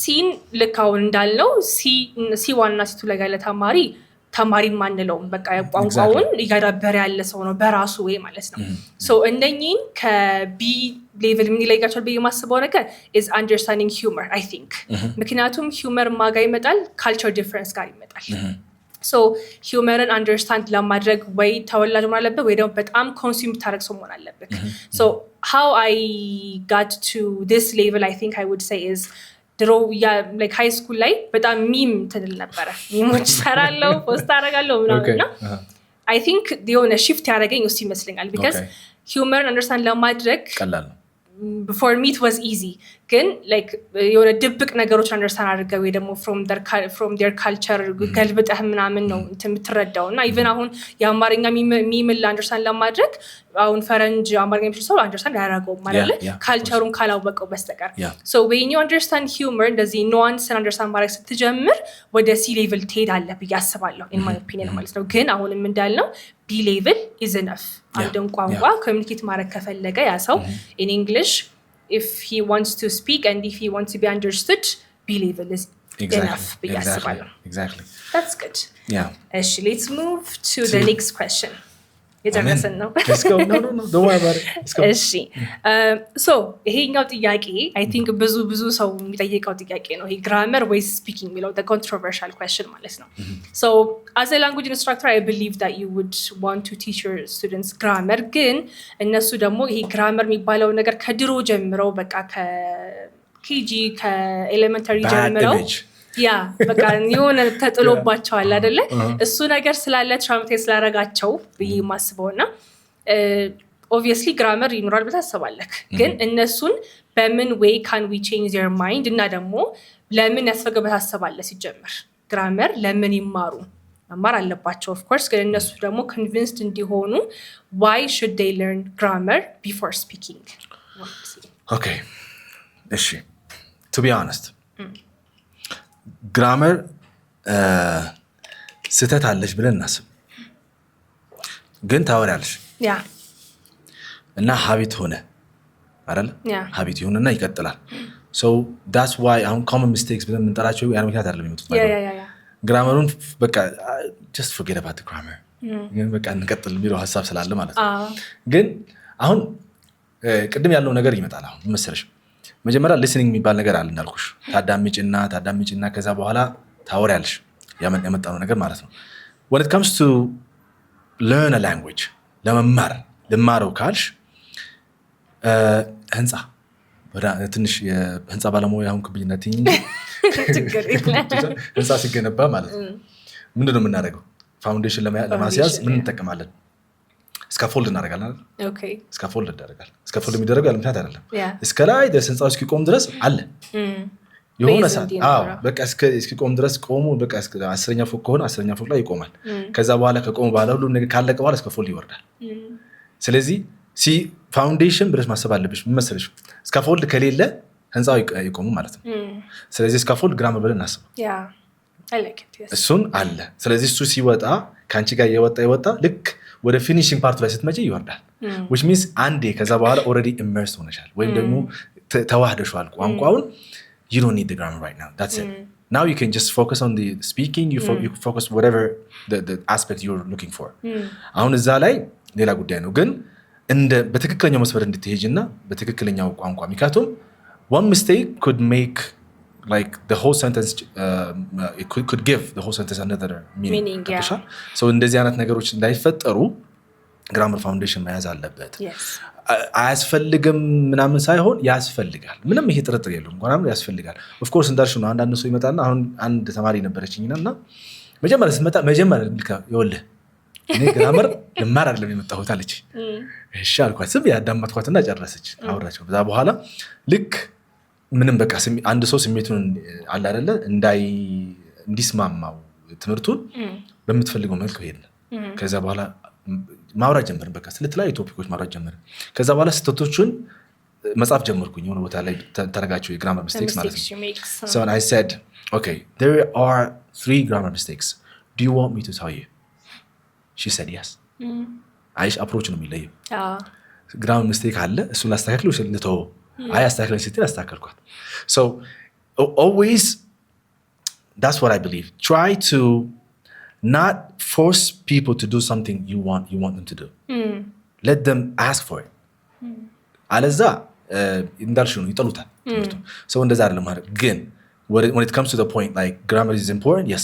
ሲን ልክ አሁን እንዳልነው ሲ ዋና ሲቱ ላይ ያለ ተማሪ ማንለውም በቃ ቋንቋውን እያዳበረ ያለ ሰው ነው በራሱ ወይ ማለት ነው። ሶ እነኚህን ከቢ ሌቭል ምን ይለያቸዋል ብዬ የማስበው ነገር is understanding humor I think ምክንያቱም ሂውመር ማጋ ይመጣል ካልቸር ዲፈረንስ ጋር ይመጣል። ሶ ሂውመርን አንደርስታንድ ለማድረግ ወይ ተወላጅ መሆን አለብህ ወይ ደግሞ በጣም ኮንሱም ታደርግ ሰው መሆን አለብህ። ሶ how I got to this level I think I would say is ድሮ like high school ላይ በጣም ሚም ትንል ነበረ። ሚሞች ሰራለው ፖስት አደርጋለሁ ምናምን ነው። I think የሆነ shift ያደረገኝ እሱ ይመስለኛል because humor understand ለማድረግ ቀላል ነው። For me it was easy ግን like የሆነ ድብቅ ነገሮች understand አድርገው ወይ ደግሞ from their culture ገልብጠህ ምናምን ነው የምትረዳው እና even አሁን የአማርኛ ሚም understand ለማድረግ አሁን ፈረንጅ አማርኛ የሚችል understand ያደርገው ማለት ካልቸሩን ካላወቀው በስተቀር so when you understand humor እንደዚህ nuance understand ማድረግ ስትጀምር ወደ C level ትሄዳለህ ብዬ አስባለሁ in my opinion ማለት ነው። ግን አሁንም እንዳልነው B level is enough አንድን ቋንቋ ኮሚኒኬት ማድረግ ከፈለገ ያ ሰው in English if he wants to speak and if he wants to be understood B level is enough ብዬ አስባለሁ። That's good. Let's move to the next question. የጨረስን ነው። Let's go. No, don't worry about it. Let's go. እሺ so ይሄኛው ጥያቄ I think ብዙ ሰው የሚጠይቀው ጥያቄ ነው። ይሄ grammar ወይ speaking የሚለው the controversial question ማለት ነው። So as a language instructor I believe that you would want to teach your students grammar ግን እነሱ ደግሞ ይሄ grammar የሚባለው ነገር ከድሮ ጀምረው በቃ ከኬጂ ከኤሌመንተሪ ጀምረው በቃ የሆነ ተጥሎባቸዋል አይደለ? እሱ ነገር ስላለ ትራውማታይዝ ስላደረጋቸው ብዬ ማስበውና obviously grammar ይኖራል በታሰባለክ ግን እነሱን በምን way can we change their mind እና ደግሞ ለምን ያስፈልጋል በታሰባለ ሲጀምር grammar ለምን ይማሩ መማር አለባቸው of course ግን እነሱ ደግሞ convinced እንዲሆኑ why should they learn grammar before speaking? Okay እሺ to be honest ግራመር ስተት አለሽ ብለን እናስብ ግን ታወሪያለሽ እና ሀቢት ሆነ አይደል ሀቢት ይሁንና ይቀጥላል so that's why አሁን common mistakes ብለን የምንጠራቸው ያን ምክንያት አይደለም የሚመጡት ግራመሩን በቃ just forget about the grammar ግን በቃ እንቀጥል የሚለው ሀሳብ ስላለ ማለት ነው ግን አሁን ቅድም ያለው ነገር ይመጣል አሁን መሰለሽ መጀመሪያ listening የሚባል ነገር አለ እንዳልኩሽ ታዳምጪና ከዛ በኋላ ታወሪያለሽ ያመጣው ነገር ማለት ነው when it comes to learn a language ለማረው ካልሽ ህንጻ ትንሽ የህንጻ ባለሙያ አሁን ክብኝነት ህንጻ ሲገነባ ማለት ነው ምንድነው የምናደርገው ፋውንዴሽን ለማስያዝ ምን እንጠቀማለን ስካፎልድ እናደርጋለን ኦኬ ስካፎልድ እናደርጋለን ስካፎልድ የሚደረገው ያለ ምክንያት አይደለም እስከ ላይ ድረስ ህንጻው እስኪቆም ድረስ አለ የሆነ ሰዓት በቃ እስኪቆም ድረስ ቆሙ በቃ 10ኛ ፎቅ ከሆነ 10ኛ ፎቅ ላይ ይቆማል ከዛ በኋላ ከቆሙ በኋላ ሁሉ ነገር ካለቀ በኋላ ስካፎልድ ይወርዳል ስለዚህ ፋውንዴሽን ብለሽ ማሰብ አለብሽ ምን መሰለሽ ስካፎልድ ከሌለ ህንጻው ይቆሙ ማለት ነው ስለዚህ ስካፎልድ ግራመር ብለን እናስበው I like it yes እሱን አለ ስለዚህ እሱ ሲወጣ ካንቺ ጋር የወጣ ልክ ወደ ፊኒሺንግ ፓርቱ ላይ ስትመጪ ይወርዳል which means አንዴ ከዛ በኋላ already immersed ሆነሻል ወይም ደግሞ ተዋህደሻል ቋንቋውን you don't need the grammar right now that's it now you can just focus on the speaking you focus whatever the aspect you're looking for አሁን እዛ ላይ ሌላ ጉዳይ ነው ግን እንደ በትክክለኛው መስመር እንድትሄጂና በትክክለኛው ቋንቋ ምክንያቱም one mistake could make like the whole sentence it could give the whole sentence another meaning so እንደዚህ አይነት ነገሮች እንዳይፈጠሩ grammar foundation መያዝ አለበት አያስፈልግም ምናምን ሳይሆን ያስፈልጋል ምንም ይሄ ጥርጥር የለውም grammar ያስፈልጋል of course እንዳልሽው ነው አንዳንድ ሰው ይመጣና አሁን አንድ ተማሪ ነበረችኝና መጀመሪያ ስትመጣ መጀመሪያ ልካ እኔ grammar ልማር አይደለም የመጣሁት አለች እሺ አልኳት ስም ያዳመጥኳትና ጨረሰች አወራቸው ከዛ በኋላ ልክ ምንም በቃ አንድ ሰው ስሜቱን አለ አይደለ እንዲስማማው ትምርቱን በመትፈልገው መልኩ ሄደ ከዛ በኋላ ማውራት ጀመርን በቃ ስለተለያዩ ቶፒኮች ማውራት ጀመርን ከዛ በኋላ ስተቶቹን መጻፍ ጀመርኩኝ የሆነ ቦታ ላይ ተረጋቸው የግራመር mistakes ማለት ነው so I said okay there are 3 grammar mistakes do you want me to tell you she said yes አይሽ አፕሮች ነው የሚለየው ግራመር ሚስቴክ አለ እሱን ላስተካክለው ልተወው አይ አስተካክለኝ ስትል አስተካክልኳት so always that's what I believe try to not force people to do something you want them to do let them ask for it አለዛ እንዳልሽው ነው ይጠሉታል so እንደዛ አይደለም ማለት ግን when it comes to the point like grammar is important yes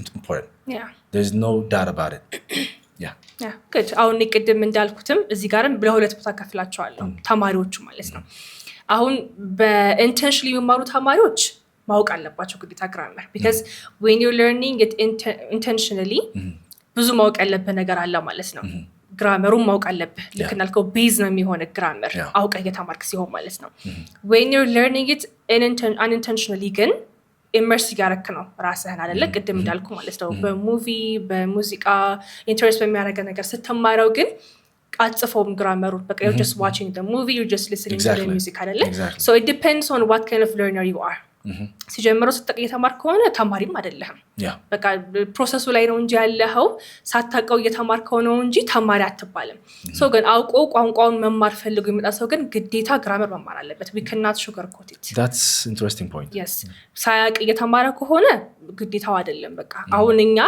it's important there's no doubt about it yeah good አሁን ቅድም እንዳልኩትም እዚህ ጋርም ለሁለት ቦታ ከፍላቸዋለሁ ተማሪዎቹ ማለት ነው አሁን በኢንቴንሽናሊ የሚማሩ ተማሪዎች ማወቅ አለባቸው ግዴታ grammar because when you're learning it intentionally ብዙ ማወቅ ያለበት ነገር አለ ማለት ነው grammar-ን ማወቅ አለበት ልክ እንዳልከው ቤዝ ነው የሚሆነው grammar አውቀ እየተማርክ ሲሆን ማለት ነው when you're learning it unintentionally ግን ኢመርስ ያረክ ነው ራስህን አይደለ ቅድም እንዳልኩ ማለት ነው በሙቪ በሙዚቃ ኢንተረስት በሚያደርግ ነገር ስትማረው ግን አጽፎም grammar በቃ you're just watching the movie you're just listening to the music አይደለ so it depends on what kind of learner you are ሲጀምረው ስትተማር ከሆነ ተማሪም አይደለህም በቃ ፕሮሰሱ ላይ ነው እንጂ ያለኸው ሳታውቀው እየተማርከው ነው እንጂ ተማሪ አትባልም so ግን አውቆ ቋንቋውን መማር ፈልጎ የመጣ ሰው ግን ግዴታ grammar መማር አለበት we cannot sugarcoat it that's interesting point yes ሳያውቅ እየተማረ ከሆነ ግዴታው አይደለም በቃ አሁን እኛ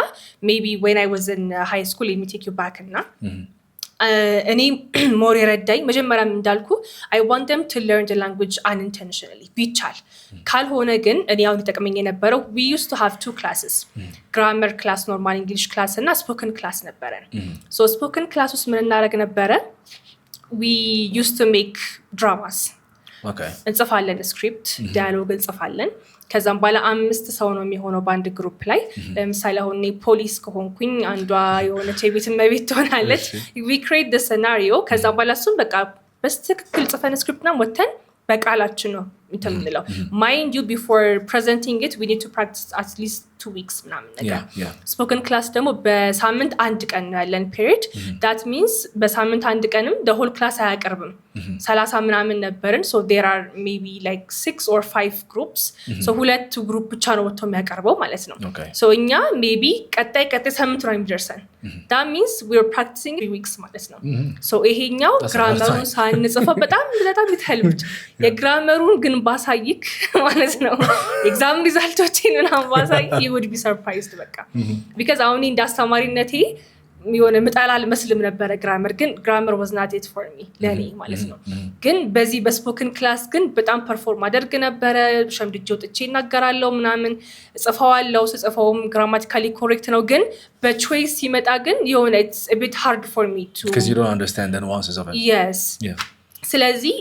maybe when I was in high school let me take you back እና እኔ ሞር የረዳኝ መጀመሪያም እንዳልኩ I want them to learn the language unintentionally ቢቻል ካልሆነ ግን እኔ አሁን ተጠቅመኝ የነበረው we used to have 2 classes grammar class normal english class እና spoken class ነበረን so spoken class ውስጥ ምን እናደርግ ነበረ we used to make dramas okay እንጽፋለን ስክሪፕት ዳያሎግ እንጽፋለን ከዛም በኋላ 5 ሰው ነው የሚሆነው ባንድ ግሩፕ ላይ ለምሳሌ አሁን ፖሊስ ከሆንኩኝ አንዷ የሆነ ቼቤት መቤት ትሆናለች we create the scenario ከዛም በኋላ እሱን በቃ በስትክክል ጽፈን ስክሪፕትና ወተን በቃላችን ነው እንተምንለው mind you before presenting it we need to practice at least 2 weeks ምናምን ነገር spoken class ደግሞ በሳምንት አንድ ቀን ነው ያለን period that means በሳምንት አንድ ቀንም the whole class አያቀርብም 30 ምናምን ነበርን so there are maybe like 6 or 5 groups so ሁለት ግሩፕ ብቻ ነው ወጥቶ የሚያቀርበው ማለት ነው so እኛ maybe ቀጣይ ሳምንት ነው የሚደርሰን that means we are practicing 3 weeks ማለት ነው so ይሄኛው grammar-ን ሳንጽፈው በጣም ይተልብት የግራመሩን ግን ባሳይክ ማለት ነው ኤግዛም ሪዛልቶችን እና ባሳይክ you would be surprised በቃ because አሁን እንዳስተማሪነቴ የሆነ መጣላል መስልም ነበር grammar was not it for me ለኔ ማለት ነው ግን በዚህ በስፖከን ክላስ ግን በጣም ፐርፎርም አደርግ ነበር ሸምድጄ ወጥቼ እናገራለሁ ምናምን ጽፈዋለሁ ስጽፈውም grammatically correct ነው ግን በቾይስ ሲመጣ ግን የሆነ it's a bit hard for me to because you don't understand the nuances of it yes ስለዚህ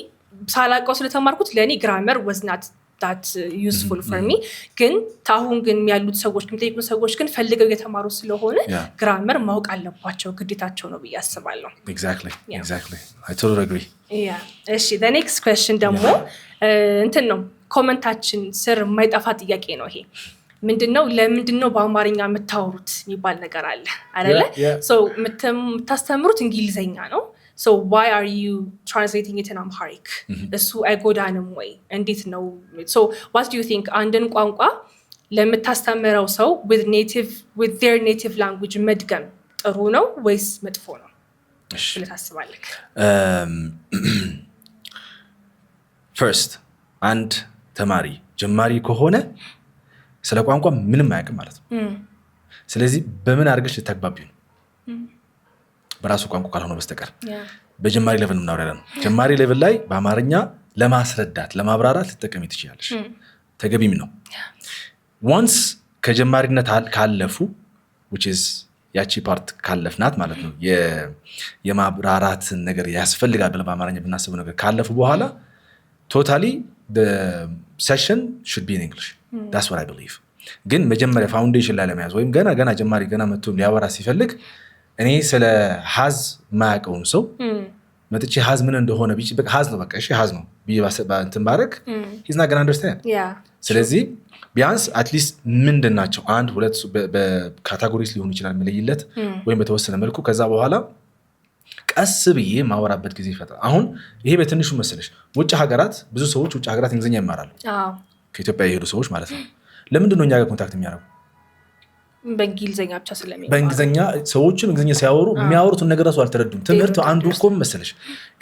ሳላውቀው ስለተማርኩት ለኔ grammar was not that useful for me ግን ታሁን ግን ያሉት ሰዎች ከሚጠይቁ ሰዎች ግን ፈልገው የተማሩ ስለሆነ grammar ማወቅ አለባቸው ግዴታቸው ነው ብዬ አስባለሁ exactly I totally agree እሺ the next question ደግሞ እንትን ነው ኮሜንታችን ስር የማይጠፋ ጥያቄ ነው ይሄ ምንድነው ለምንድነው በአማርኛ የምታወሩት የሚባል ነገር አለ አይደለ so የምታስተምሩት እንግሊዘኛ ነው so why are you translating it in Amharic እሱ አይጎዳንም ወይ እንዴት ነው so what do you think አንድን ቋንቋ ለምታስተምረው ሰው with their native language መድገም ጥሩ ነው ወይስ መጥፎ ነው እሺ ለታስባለህ first አንድ ተማሪ ጀማሪ ከሆነ ስለ ቋንቋ ምንም አያውቅም ማለት ነው ስለዚህ በምን አድርገሽ ልታግባቢው በራሱ ቋንቋ ካልሆነ በስተቀር በጀማሪ ሌቭል ነው ያለው ጀማሪ ሌቭል ላይ በአማርኛ ለማስረዳት ለማብራራት ልትጠቀሚ ትችላለሽ ተገቢም ነው once ከጀማሪነት ካለፉ which is ያቺ ፓርት ካለፍናት ማለት ነው የማብራራት ነገር ያስፈልጋል ብለ በአማርኛ ብናስበው ነገር ካለፉ በኋላ totally the session should be in English that's what I believe ግን መጀመሪያ ፋውንዴሽን ላይ ለመያዝ ወይም ገና ጀማሪ መጥቶ ሊያወራ ሲፈልግ እኔ ስለ ሃዝ ማያውቀውን ሰው መጥቼ ሃዝ ምን እንደሆነ በቃ ሃዝ ነው በቃ እሺ ሃዝ ነው እንትን ባረክ he's not going to understand ስለዚህ ቢያንስ at least ምንድናቸው አንድ ሁለት በካታጎሪስ ሊሆኑ ይችላል መለይለት ወይም በተወሰነ መልኩ ከዛ በኋላ ቀስ ብዬ ማወራበት ጊዜ ይፈጠራል አሁን ይሄ በትንሹ መሰለሽ ውጭ ሀገራት ብዙ ሰዎች ውጭ ሀገራት እንግሊዝኛ ይማራሉ ከኢትዮጵያ የሄዱ ሰዎች ማለት ነው ለምንድን ነው እኛ ጋር ኮንታክት የሚያደርጉ በእንግሊዘኛ ብቻ ስለሚማሩ በእንግሊዘኛ ሰዎችን እንግሊዘኛ ሲያወሩ የሚያወሩትን ነገር ራሱ አልተረዱም። ትምህርቱ አንዱ እኮ መሰለሽ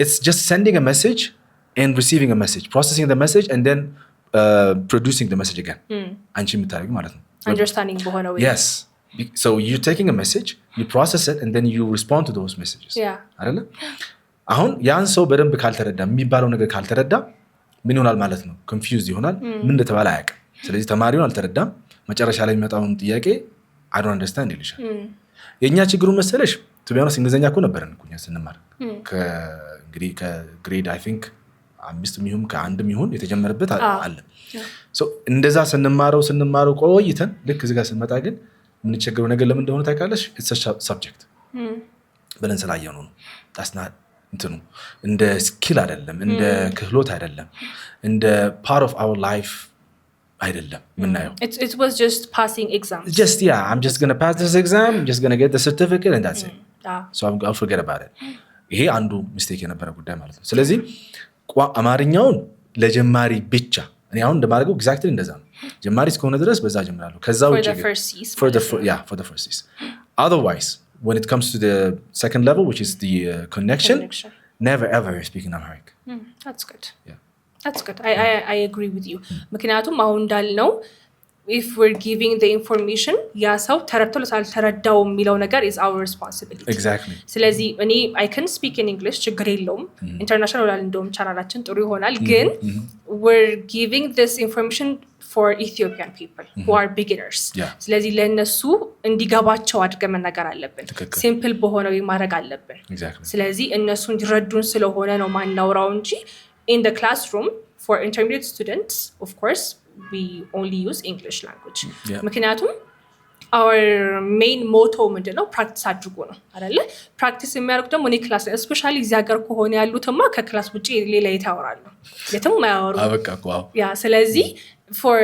it's just sending a message and receiving a message, processing the message and then producing the message again. አንቺ የምታደርጊው ማለት ነው understanding በሆነ ወይ yes so you're taking a message, you process it and then you respond to those messages አይደለ? አሁን ያን ሰው በደንብ ካልተረዳ የሚባለው ነገር ካልተረዳ ምን ይሆናል ማለት ነው? confused ይሆናል። ምን እንደተባለ አያውቅም። ስለዚህ ተማሪውን አልተረዳም። መጨረሻ ላይ የሚመጣውን ጥያቄ I don't understand ይልሻል። የኛ ችግሩ መሰለሽ to be honest እንግሊዘኛ እኮ ነበረን እኮ እኛ ስንማር እንግዲህ ከግሬድ I think 5 ሚሆን ከ1 ሚሆን የተጀመረበት አለ። so እንደዛ ስንማረው ቆይተን ልክ እዚህ ጋር ስንመጣ ግን ምን ቸገረው ነገር ለምን እንደሆነ ታውቃለሽ? it's a subject ብለን ስላየው ነው። that's not እንትኑ እንደ ስኪል አይደለም፣ እንደ ክህሎት አይደለም፣ እንደ part of our life አይደለም ምናየው። it was just passing exams, just I'm just going to pass this exam, I'm just going to get the certificate and that's it. so I'll forget about it. ይሄ አንዱ ሚስቴክ የነበረ ጉዳይ ማለት ነው። ስለዚህ አማርኛውን ለጀማሪ ብቻ እኔ አሁን እንደማደርገው ኤግዛክትሊ እንደዛ ነው። ጀማሪ እስከሆነ ድረስ በዛ ጀምራለሁ። ከዛ ውጪ for the first C's. Otherwise when it comes to the second level which is the connection, never ever speak in Amharic. That's good. That's good. I agree with you. ምክንያቱም አሁን እንዳልነው if we're giving the information ያ ሰው ተረድቶ ሳልተረዳው የሚለው ነገር is our responsibility. Exactly. ስለዚህ እኔ I can speak in English ችግር የለውም። ኢንተርናሽናል ላይ እንደውም ቻናላችን ጥሩ ይሆናል። ግን we're giving this information for Ethiopian people who are beginners. ስለዚህ ለነሱ እንዲገባቸው አድርገን መናገር አለብን። ሲምፕል በሆነ ወይ ማድረግ አለብን። ስለዚህ እነሱ እንዲረዱን ስለሆነ ነው ማናወራው እንጂ in the classroom for intermediate students of course we only use English language. ምክንያቱም our main motto ምንድነው? ፕራክቲስ አድርጎ ነው አይደለ? ፕራክቲስ የሚያደርጉ ደግሞ እኔ ክላስ especially እዚህ ሀገር ከሆነ ያሉትማ ከክላስ ውጪ ሌላ ያወራሉ። የትም ማያወሩ ያ ስለዚህ for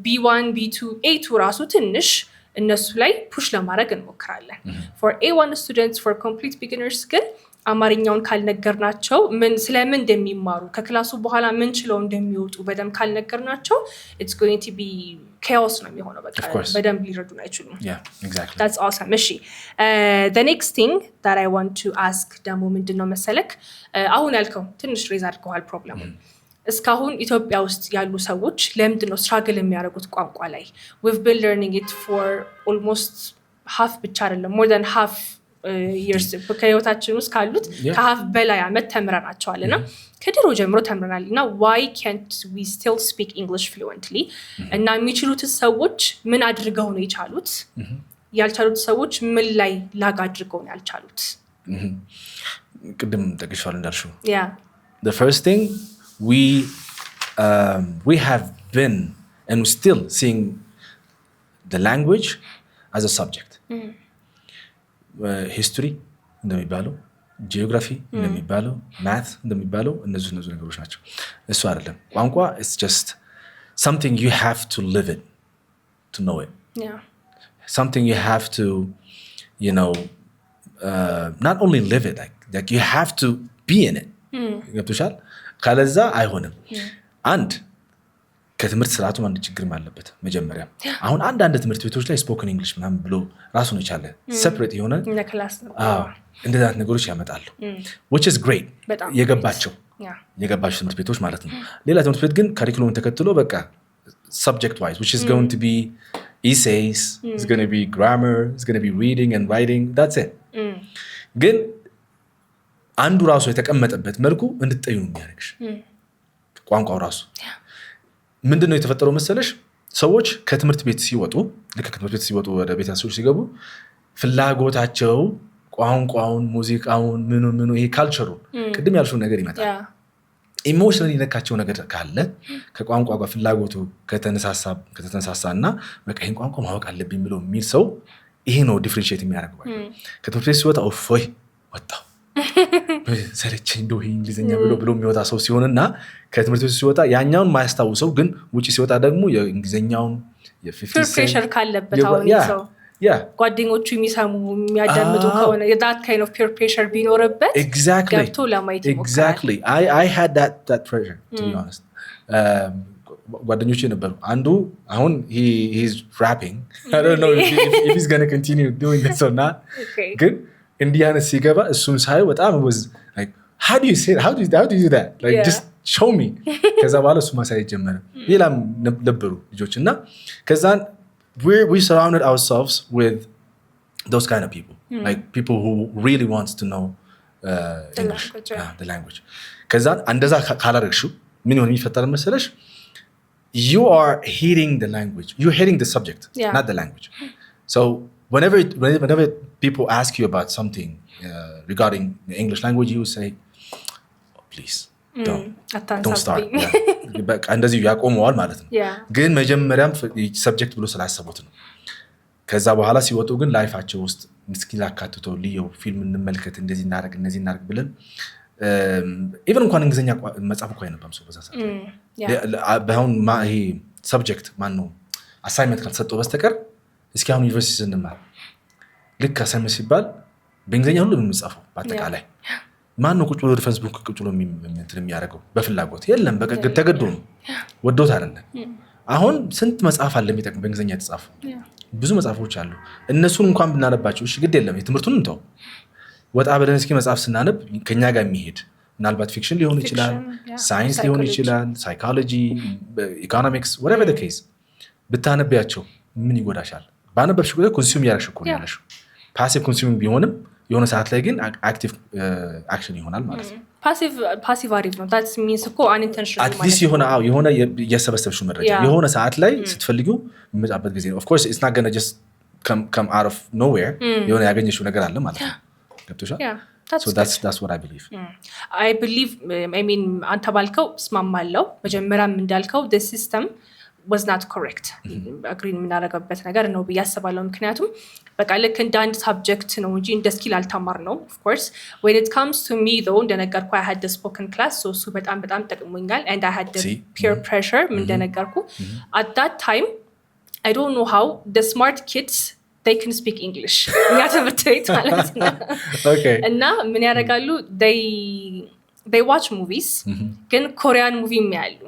B1 B2 A2 ራሱ ትንሽ እነሱ ላይ ፑሽ ለማድረግ እንሞክራለን። for A1 students for complete beginners ግን አማርኛውን ካልነገርናቸው ምን ስለምን እንደሚማሩ ከክላሱ በኋላ ምን ችለው እንደሚወጡ በደንብ ካልነገርናቸው it's going to be chaos ነው የሚሆነው። በቃ በደንብ ሊረዱን አይችሉም። exactly. That's awesome. እሺ the next thing that I want to ask ደግሞ ምንድነው መሰለክ አሁን ያልከው ትንሽ ሬዝ አድርገዋል ፕሮብሌሙን። እስካሁን ኢትዮጵያ ውስጥ ያሉ ሰዎች ለምንድነው ስትራግል የሚያደርጉት ቋንቋ ላይ? we've been learning it for almost half ብቻ አይደለም more than half years ከህይወታችን ውስጥ ካሉት ከሀፍ በላይ አመት ተምረናቸዋልና ከድሮ ጀምሮ ተምረናል እና why can't we still speak English fluently? እና የሚችሉት ሰዎች ምን አድርገው ነው የቻሉት? ያልቻሉት ሰዎች ምን ላይ ላግ አድርገው ነው ያልቻሉት? ቅድም ጠቅሻለሁ እንዳልሽው the first thing we have been and we still seeing the language as a subject. ሂስትሪ እንደሚባለው ጂኦግራፊ እንደሚባለው ማት እንደሚባለው እነዚህ ነገሮች ናቸው። እሱ አይደለም ቋንቋ it's just something you have to live it to know it. Something you have to not only live it like you have to be in it. ገብቶሻል? ካለዛ አይሆንም። አንድ ከትምህርት ስርዓቱ አንድ ችግር አለበት። መጀመሪያ አሁን አንድ ትምህርት ቤቶች ላይ ስፖከን እንግሊሽ ምናምን ብሎ ራሱን የቻለ ሴፐሬት የሆነ እንደዛ ነገሮች ያመጣሉ which is great የገባቸው ትምህርት ቤቶች ማለት ነው። ሌላ ትምህርት ቤት ግን ካሪኩለም ተከትሎ በቃ subject wise which is going to be essays, it's going to be grammar, it's going to be reading and writing, that's it. ግን አንዱ ራሱ የተቀመጠበት መልኩ እንድትጠዩ ነው የሚያደርግሽ ቋንቋው ራሱ። ምንድነው የተፈጠረው መሰለሽ? ሰዎች ከትምህርት ቤት ሲወጡ ወደ ቤተሰቦች ሲገቡ ፍላጎታቸው ቋንቋውን፣ ሙዚቃውን፣ ምኑ ይሄ ካልቸሩን ቅድም ያልሽው ነገር ይመጣል። ኢሞሽናሊ ነካቸው ነገር ካለ ከቋንቋ ጋር ፍላጎቱ ከተነሳሳና በቃ ይሄን ቋንቋ ማወቅ አለብኝ ብሎ የሚል ሰው ይሄ ነው ዲፍረንሺየት የሚያደርገው። ከትምህርት ቤት ሲወጣ ኦፎይ ወጣው ሰለቸኝ እንደው ይሄ እንግሊዘኛ ብሎ የሚወጣ ሰው ሲሆንና ከትምህርት ቤት ሲወጣ ያኛውን ማያስታውሰው ግን ውጪ ሲወጣ ደግሞ የእንግሊዘኛውን ፕሬሸር ካለበት አሁን ሰው ጓደኞቹ የሚሰሙ የሚያዳምጡ ከሆነ that kind of peer pressure ቢኖርበት ገብቶ ለማየት ይሞክራል። Exactly. I had that pressure to be honest. ጓደኞቼ ነበሩ አንዱ አሁን he's rapping I don't know if he's going to continue doing this or not ግን እንዲህ አይነት ሲገባ እሱን ሳይ በጣም was like how do you say how do you do that like just show me ከዛ በኋላ እሱ ማሳየት ጀመረ ሌላም ነበሩ ልጆች እና ከዛን we surrounded ourselves with those kind of people like people who really wants to know English the language ከዛን እንደዛ ካላረግሽው ምን ይሆን የሚፈጠር መሰለሽ you are hating the language you're hating the subject not the language so whenever people ask you about something regarding the English language you say oh, please don't start በቃ እንደዚህ ያቆመዋል ማለት ነው ግን መጀመሪያም ሰብጀክት ብሎ ስላሰቡት ነው ከዛ በኋላ ሲወጡ ግን ላይፋቸው ውስጥ ምስኪን አካትቶ ልየው ፊልም እንመልከት እንደዚህ እናደርግ ብለን ኢቨን እንኳን እንግሊዘኛ መጻፍ እንኳን አይነባም ሰው በዛ ሰዓት በአሁን ይሄ ሰብጀክት ማን ነው አሳይመንት ካልተሰጠው በስተቀር እስኪ አሁን ዩኒቨርሲቲ ስንማር ልክ አሳይመንት ሲባል በእንግሊዘኛ ሁሉ የምንጻፈው በአጠቃላይ ማን ነው ቁጭ ብሎ ፌስቡክ ቁጭ ብሎ የሚያደርገው በፍላጎት የለም በቃ ተገዶ ነው ወዶት አይደለም አሁን ስንት መጽሐፍ አለ የሚጠቅም በእንግሊዘኛ የተጻፈ ብዙ መጽሐፎች አሉ እነሱን እንኳን ብናነባቸው እሺ ግድ የለም የትምህርቱን እንተው ወጣ ብለን እስኪ መጽሐፍ ስናነብ ከኛ ጋር የሚሄድ ምናልባት ፊክሽን ሊሆን ይችላል ሳይንስ ሊሆን ይችላል ሳይኮሎጂ ኢኮኖሚክስ whatever the case ብታነቢያቸው ምን ይጎዳሻል ባነበብሽ ቁጥር ኮንሱም ያረሽ እኮ ነው ያለሽ ፓሲቭ ኮንሱሚንግ ቢሆንም የሆነ ሰዓት ላይ ግን አክቲቭ አክሽን ይሆናል ማለት ነው ፓሲቭ አሪፍ ነው that means እኮ unintentional at least የሆነ የሰበሰብሽው መረጃ የሆነ ሰዓት ላይ ስትፈልጊው የሚመጣበት ጊዜ ነው of course it's not going to just come out of nowhere የሆነ ያገኘሽው ነገር አለ ማለት ነው ገብቶሻል so that's what I believe I believe I mean አንተ ባልከው ስማማለሁ መጀመሪያም እንዳልከው the system was not correct agree የምናደርገበት ነገር ነው ብያስባለሁ ምክንያቱም በቃ ልክ እንደ አንድ ሳብጀክት ነው እንጂ እንደ ስኪል አልተማር ነው of course when it comes to me though እንደነገርኩ I had the spoken class so እሱ በጣም ጠቅሞኛል and I had the peer pressure እንደነገርኩ at that time I don't know how the smart kids they can speak English እኛ ትምህርት ቤት ማለት ነው እና ምን ያደርጋሉ they watch movies ግን ኮሪያን ሙቪ የሚያሉ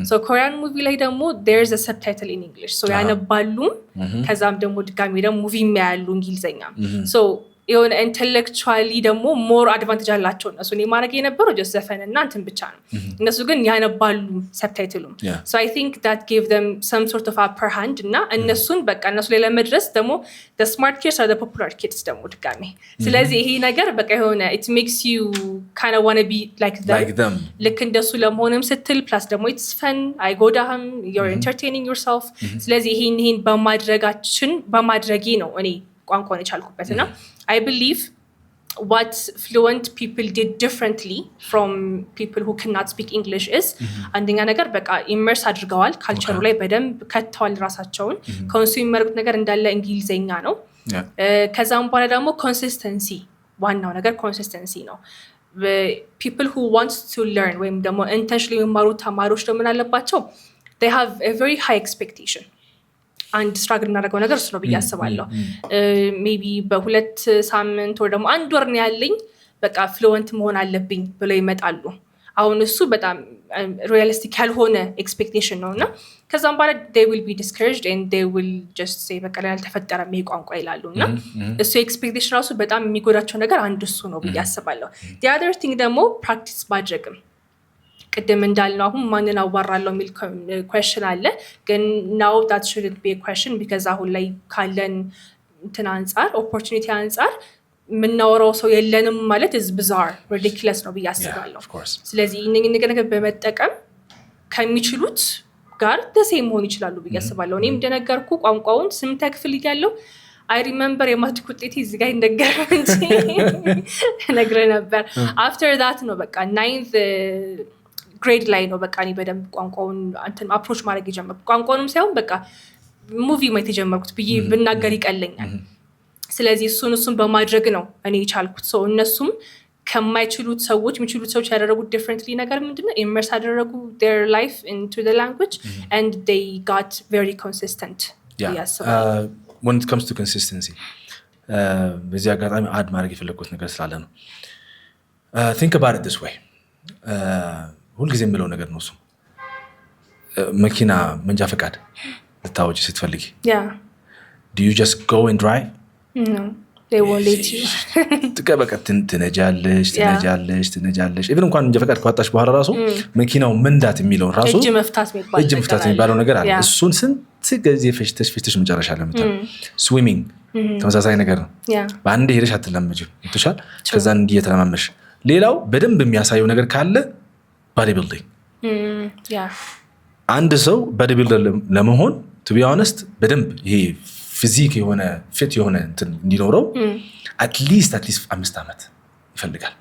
so ኮሪያን ሙቪ ላይ ደግሞ there's a subtitle in English so ያነባሉ ከዛም ደግሞ ድጋሚ ደግሞ ሙቪ የሚያሉ እንግሊዘኛ so የሆነ ኢንተሌክቹዋሊ ደግሞ ሞር አድቫንቴጅ አላቸው እነሱ እኔ ማድረግ የነበረው just ዘፈንና እንትን ብቻ ነው እነሱ ግን ያነባሉ ሰብታይትሉም so I think that gave them some sort of upper hand እና እነሱን በቃ እነሱ ላይ ለመድረስ ደግሞ the smart kids are the popular kids ደግሞ ድጋሚ ስለዚህ ይሄ ነገር በቃ የሆነ it makes you kind of want to be like them ልክ እንደሱ ለመሆንም ስትል plus ደግሞ it's fun አይጎዳህም you're entertaining yourself ስለዚህ ይሄን በማድረጌ ነው እኔ ቋንቋን የቻልኩበትና I believe what fluent people did differently from people who cannot speak English is አንደኛ ነገር በቃ immerse አድርገዋል ካልቸሩ ላይ በደንብ ከተዋል ራሳቸውን ኮንሱም የሚያደርጉት ነገር እንዳለ እንግሊዘኛ ነው ከዛም በኋላ ደግሞ consistency ዋናው ነገር consistency ነው people who want to learn ወይም ደግሞ intentionally የሚማሩ ተማሪዎች ደግሞ አለባቸው they have a very high expectation አንድ ስትራግል እናደርገው ነገር እሱ ነው ብዬ አስባለሁ ሜቢ በሁለት ሳምንት ወይ ደግሞ አንድ ወር ነው ያለኝ በቃ ፍሉዌንት መሆን አለብኝ ብለው ይመጣሉ አሁን እሱ በጣም ሪያሊስቲክ ያልሆነ ኤክስፔክቴሽን ነውና ከዛም በኋላ they will be discouraged and they will just say በቃ ያልተፈጠረም ይሄ ቋንቋ ይላሉና እሱ ኤክስፔክቴሽን ራሱ በጣም የሚጎዳቸው ነገር አንድ እሱ ነው ብዬ አስባለሁ the other thing ደግሞ ፕራክቲስ ማድረግም ቅድም እንዳልነው አሁን ማንን አዋራለሁ የሚል question አለ ግን now that shouldn't be a question because አሁን ላይ ካለን እንትን አንፃር opportunity አንፃር ምናወራው ሰው የለንም ማለት is bizarre ridiculous ነው ብዬ አስባለሁ ስለዚህ እነኚህ ነገር በመጠቀም ከሚችሉት ጋር ደሴም ሆን ይችላሉ ብዬ አስባለሁ እኔም እንደነገርኩ ቋንቋውን ስም ተክፍል ይያለው I remember የማትሪክ ውጤቴ እዚህ ጋር እንደገረም እንጂ ነግሬ ነበር after that ነው በቃ 9th grade ላይ ነው በቃ እኔ በደንብ ቋንቋውን አንተን አፕሮች ማድረግ የጀመርኩት ቋንቋውንም ሳይሆን በቃ ሙቪ ማየት የጀመርኩት ብዬ ብናገር ይቀለኛል ስለዚህ እሱን በማድረግ ነው እኔ የቻልኩት ሰው እነሱም ከማይችሉት ሰዎች የሚችሉት ሰዎች ያደረጉት differently ነገር ምንድነው immerse አደረጉ their life into the language and they got very consistent yes when it comes to consistency በዚህ አጋጣሚ አድ ማድረግ የፈለኩት ነገር ስላለ ነው think about it this way ሁልጊዜ የምለው ነገር ነው እሱ መኪና መንጃ ፈቃድ ልታወጪ ስትፈልጊ do you just go and drive? No, they won't let you. በቃ ትነጃለሽ even እንኳን መንጃ ፈቃድ ካወጣሽ በኋላ ራሱ መኪናው መንዳት የሚለው ራሱ እጅ መፍታት የሚባለው ነገር አለ። እሱን ስንት ጊዜ ፈሽተሽ መጨረሻ ለምታ ስዊሚንግ ተመሳሳይ ነገር ነው። በአንድ ሄደሽ አትለምጂም እንትሻል ከዛ እንዲህ የተለማመሽ ሌላው በደንብ የሚያሳየው ነገር ካለ ቦዲ ቢልዲንግ አንድ ሰው ቦዲ ቢልደር ለመሆን to be honest በደንብ ይሄ ፊዚክ የሆነ ፊት የሆነ እንትን እንዲኖረው at least 5 ዓመት ይፈልጋል።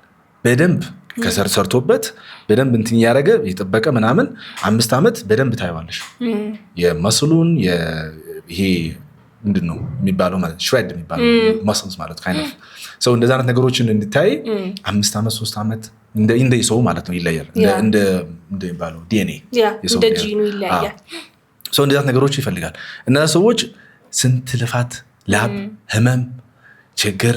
በደንብ ከሰርቶበት በደንብ እንትን ያረገ ይተበቀ ምናምን 5 ዓመት በደንብ ታይዋለሽ የመስሉን ይሄ ምንድነው የሚባለው ማለት shred የሚባለው muscles ማለት kind of so እንደዛ አይነት ነገሮችን እንድታይ 5 ዓመት 3 ዓመት እንደ ሰው ማለት ነው ይለያል እንደ የሚባለው DNA እንደ ጂኑ ይለያል so እንደዛ ነገሮች ይፈልጋል እና ሰዎች ስንት ልፋት ላብ ህመም ችግር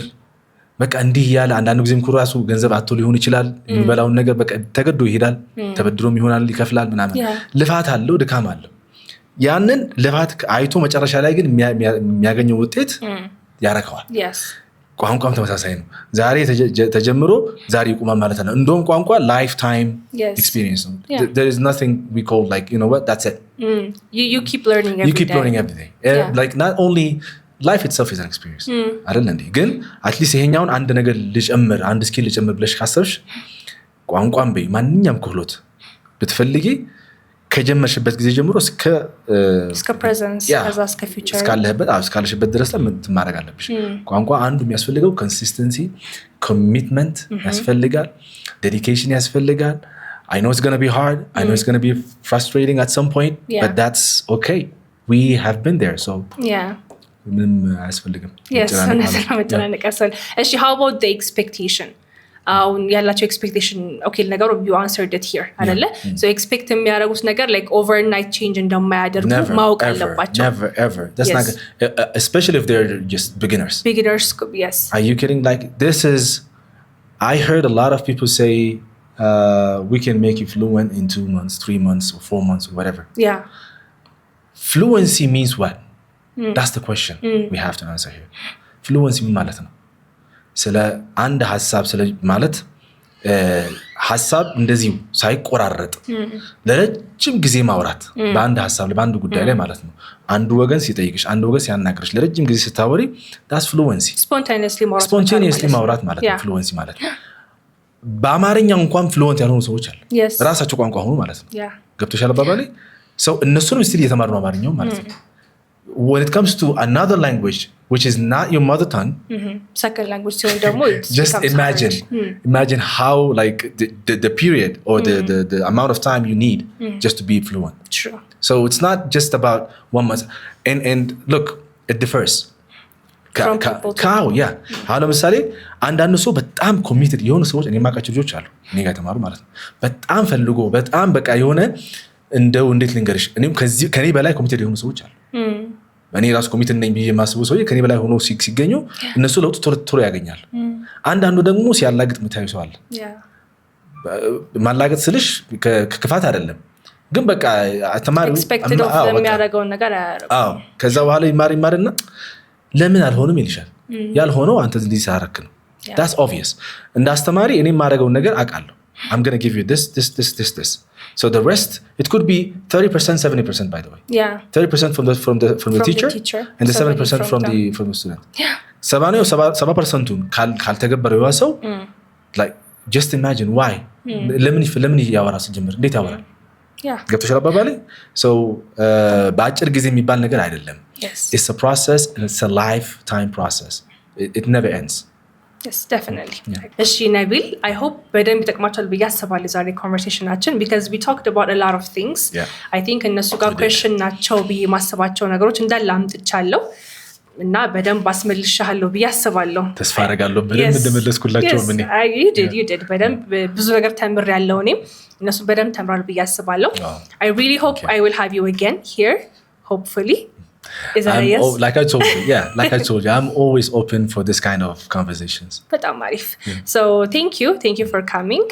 በቃ እንዲህ ያለ አንዳንድ ጊዜም ኩራሱ ገንዘብ አጥቶ ሊሆን ይችላል የሚበላውን ነገር በቃ ተገዶ ይሄዳል ተበድሮም ይሆናል ይከፍላል ምናምን ልፋት አለው ድካም አለው ያንን ልፋት አይቶ መጨረሻ ላይ ግን የሚያገኘው ውጤት ያረካዋል ቋንቋም ተመሳሳይ ነው ዛሬ ተጀምሮ ዛሬ ይቆማል ማለት ነው እንደውም ቋንቋ lifetime experience there is nothing we call like you know what that's it you keep learning every day like not only life itself is an experience አይደል እንዴ ግን at least ይሄኛውን አንድ ነገር ልጨምር አንድ ስኪል ልጨምር ብለሽ ካሰብሽ ቋንቋም በይ ማንኛውም ክህሎት ብትፈልጊ ከጀመርሽበት ጊዜ ጀምሮ እስከ ፕሬዘንስ ከዛ እስከ ፊውቸር እስካለሽበት ድረስ ለማድረግ አለብሽ ቋንቋ አንዱ የሚያስፈልገው ኮንሲስተንሲ ኮሚትመንት ያስፈልጋል ዴዲኬሽን ያስፈልጋል I know it's going to be hard I know it's going to be frustrating at some point but that's okay we have been there so ምንም አያስፈልግም yes መጨናነቅ እሺ how about the expectation ያላቸው ኤክስፔክቴሽን ኦኬ ነገሩ you answered it here አይደለ so expect የሚያደርጉት ነገር like overnight change እንደማያደርጉ ማወቅ አለባቸው never ever that's not especially if they're just beginners yes are you kidding like this is I heard a lot of people say we can make you fluent in 2 months 3 months or 4 months or whatever fluency means what that's the question we have to answer here fluency ማለት ነው ስለ አንድ ሐሳብ ስለ ማለት ሐሳብ እንደዚህ ሳይቆራረጥ ለረጅም ጊዜ ማውራት በአንድ ሐሳብ በአንድ ጉዳይ ላይ ማለት ነው አንዱ ወገን ሲጠይቅሽ አንዱ ወገን ሲያናግርሽ ለረጅም ጊዜ ስታወሪ that's fluency spontaneously ማውራት ማለት ነው fluency ማለት በአማርኛ እንኳን fluent ያልሆኑ ሰዎች አሉ ራሳቸው ቋንቋ ሆኑ ማለት ነው ገብቶሻል አባባሌ ሰው እነሱንም ስቲል እየተማሩ ነው አማርኛው ማለት ነው when it comes to another language which is not your mother tongue second language so just imagine how like the period or the amount of time you need just to be fluent true so it's not just about 1 month and look it differs how ለምሳሌ አንዳንድ ሰው በጣም ኮሚትድ የሆኑ ሰዎች እኔ ማቃቸው ልጆች አሉ እኔ ጋር ተማሩ ማለት ነው በጣም ፈልጎ በጣም በቃ የሆነ እንደው እንዴት ልንገርሽ እኔም ከኔ በላይ ኮሚትድ የሆኑ ሰዎች አሉ እኔ ራስ ኮሚትድ ነኝ ብዬ ማስበው ሰው ከኔ በላይ ሆኖ ሲገኙ እነሱ ለውጥ ቶሎ ያገኛል አንዳንዱ ደግሞ ሲያላግጥ መታዩ ሰው አለ ማላገጥ ስልሽ ከክፋት አይደለም ግን በቃ ተማሪው ኤክስፔክትድ ኦፍ የሚያደርገው ነገር አያረጋው ከዛ በኋላ ይማርና ለምን አልሆነም ይልሻል ያልሆነው አንተ እንዲህ ሳረክ ነው that's obvious እንደ አስተማሪ እኔ ማረጋው ነገር አቃለሁ I'm going to give you this so the rest it could be 30% 70% by the way 30% from the teacher and the 7% from the student 70% ካልተገበረው ሰው like just imagine why ለምን ያወራ ሲጀምር እንዴት ያወራል ገብቶሻል አባባሌ so በአጭር ጊዜ የሚባል ነገር አይደለም it's a process and it's a lifetime process it never ends yes definitely እሺ ነቢል I hope በደንብ ይጠቅማችኋል ብዬ አስባለሁ ዛሬ ኮንቨርሴሽናችን because we talked about a lot of things I think እነሱ ጋር question ናቸው ብዬ ማሰባቸው ነገሮች እንዳለ አምጥቻለሁ እና በደንብ አስመልሻለሁ ብዬ አስባለሁ ተስፋ አደርጋለሁ በደንብ እንደመለስኩላችሁ ምን you did በደንብ ብዙ ነገር ተምሬያለሁ እኔም እነሱ በደንብ ተምራሉ ብዬ አስባለሁ I really hope I will have you again here hopefully Is that a yes? Like I told you, I'm always open for this kind of conversations. በጣም አሪፍ So thank you for coming.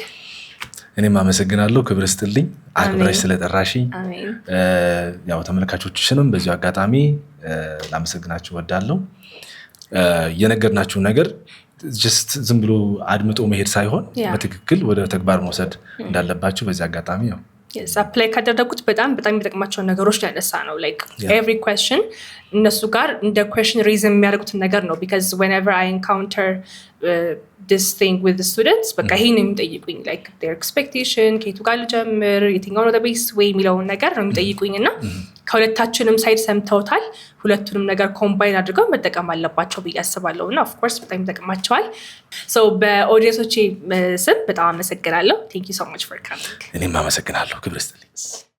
እኔም አመሰግናለሁ። ክብር ስትልኝ አክብረሽ ስለጠራሽኝ። ያው ተመልካቾችሽንም በዚሁ አጋጣሚ ላመሰግናችሁ ወዳለሁ። የነገርናችሁ ነገር ጀስት ዝም ብሎ አድምጦ መሄድ ሳይሆን በትክክል ወደ ተግባር መውሰድ እንዳለባችሁ በዚህ አጋጣሚ ነው አፕላይ ካደረጉት በጣም የሚጠቅማቸውን ነገሮች ያነሳ ነው። ላይክ ኤቭሪ ኩዌስችን እነሱ ጋር እንደ ኩዌስችን ሪዝን የሚያደርጉትን ነገር ነው። ቢካዝ whenever I encounter this thing with the students በቃ ይሄን የሚጠይቁኝ like their expectation ከየቱ ጋር ልጀምር የትኛው ነው the best way የሚለውን ነገር ነው የሚጠይቁኝ እና ከሁለታችንም ሳይድ ሰምተውታል። ሁለቱንም ነገር ኮምባይን አድርገው መጠቀም አለባቸው ብዬ አስባለሁ እና ኦፍኮርስ በጣም ይጠቅማቸዋል። ሶ በኦዲየንሶቼ ስም በጣም አመሰግናለሁ። Thank you so much for coming። እኔም አመሰግናለሁ። ክብር ይስጥልኝ።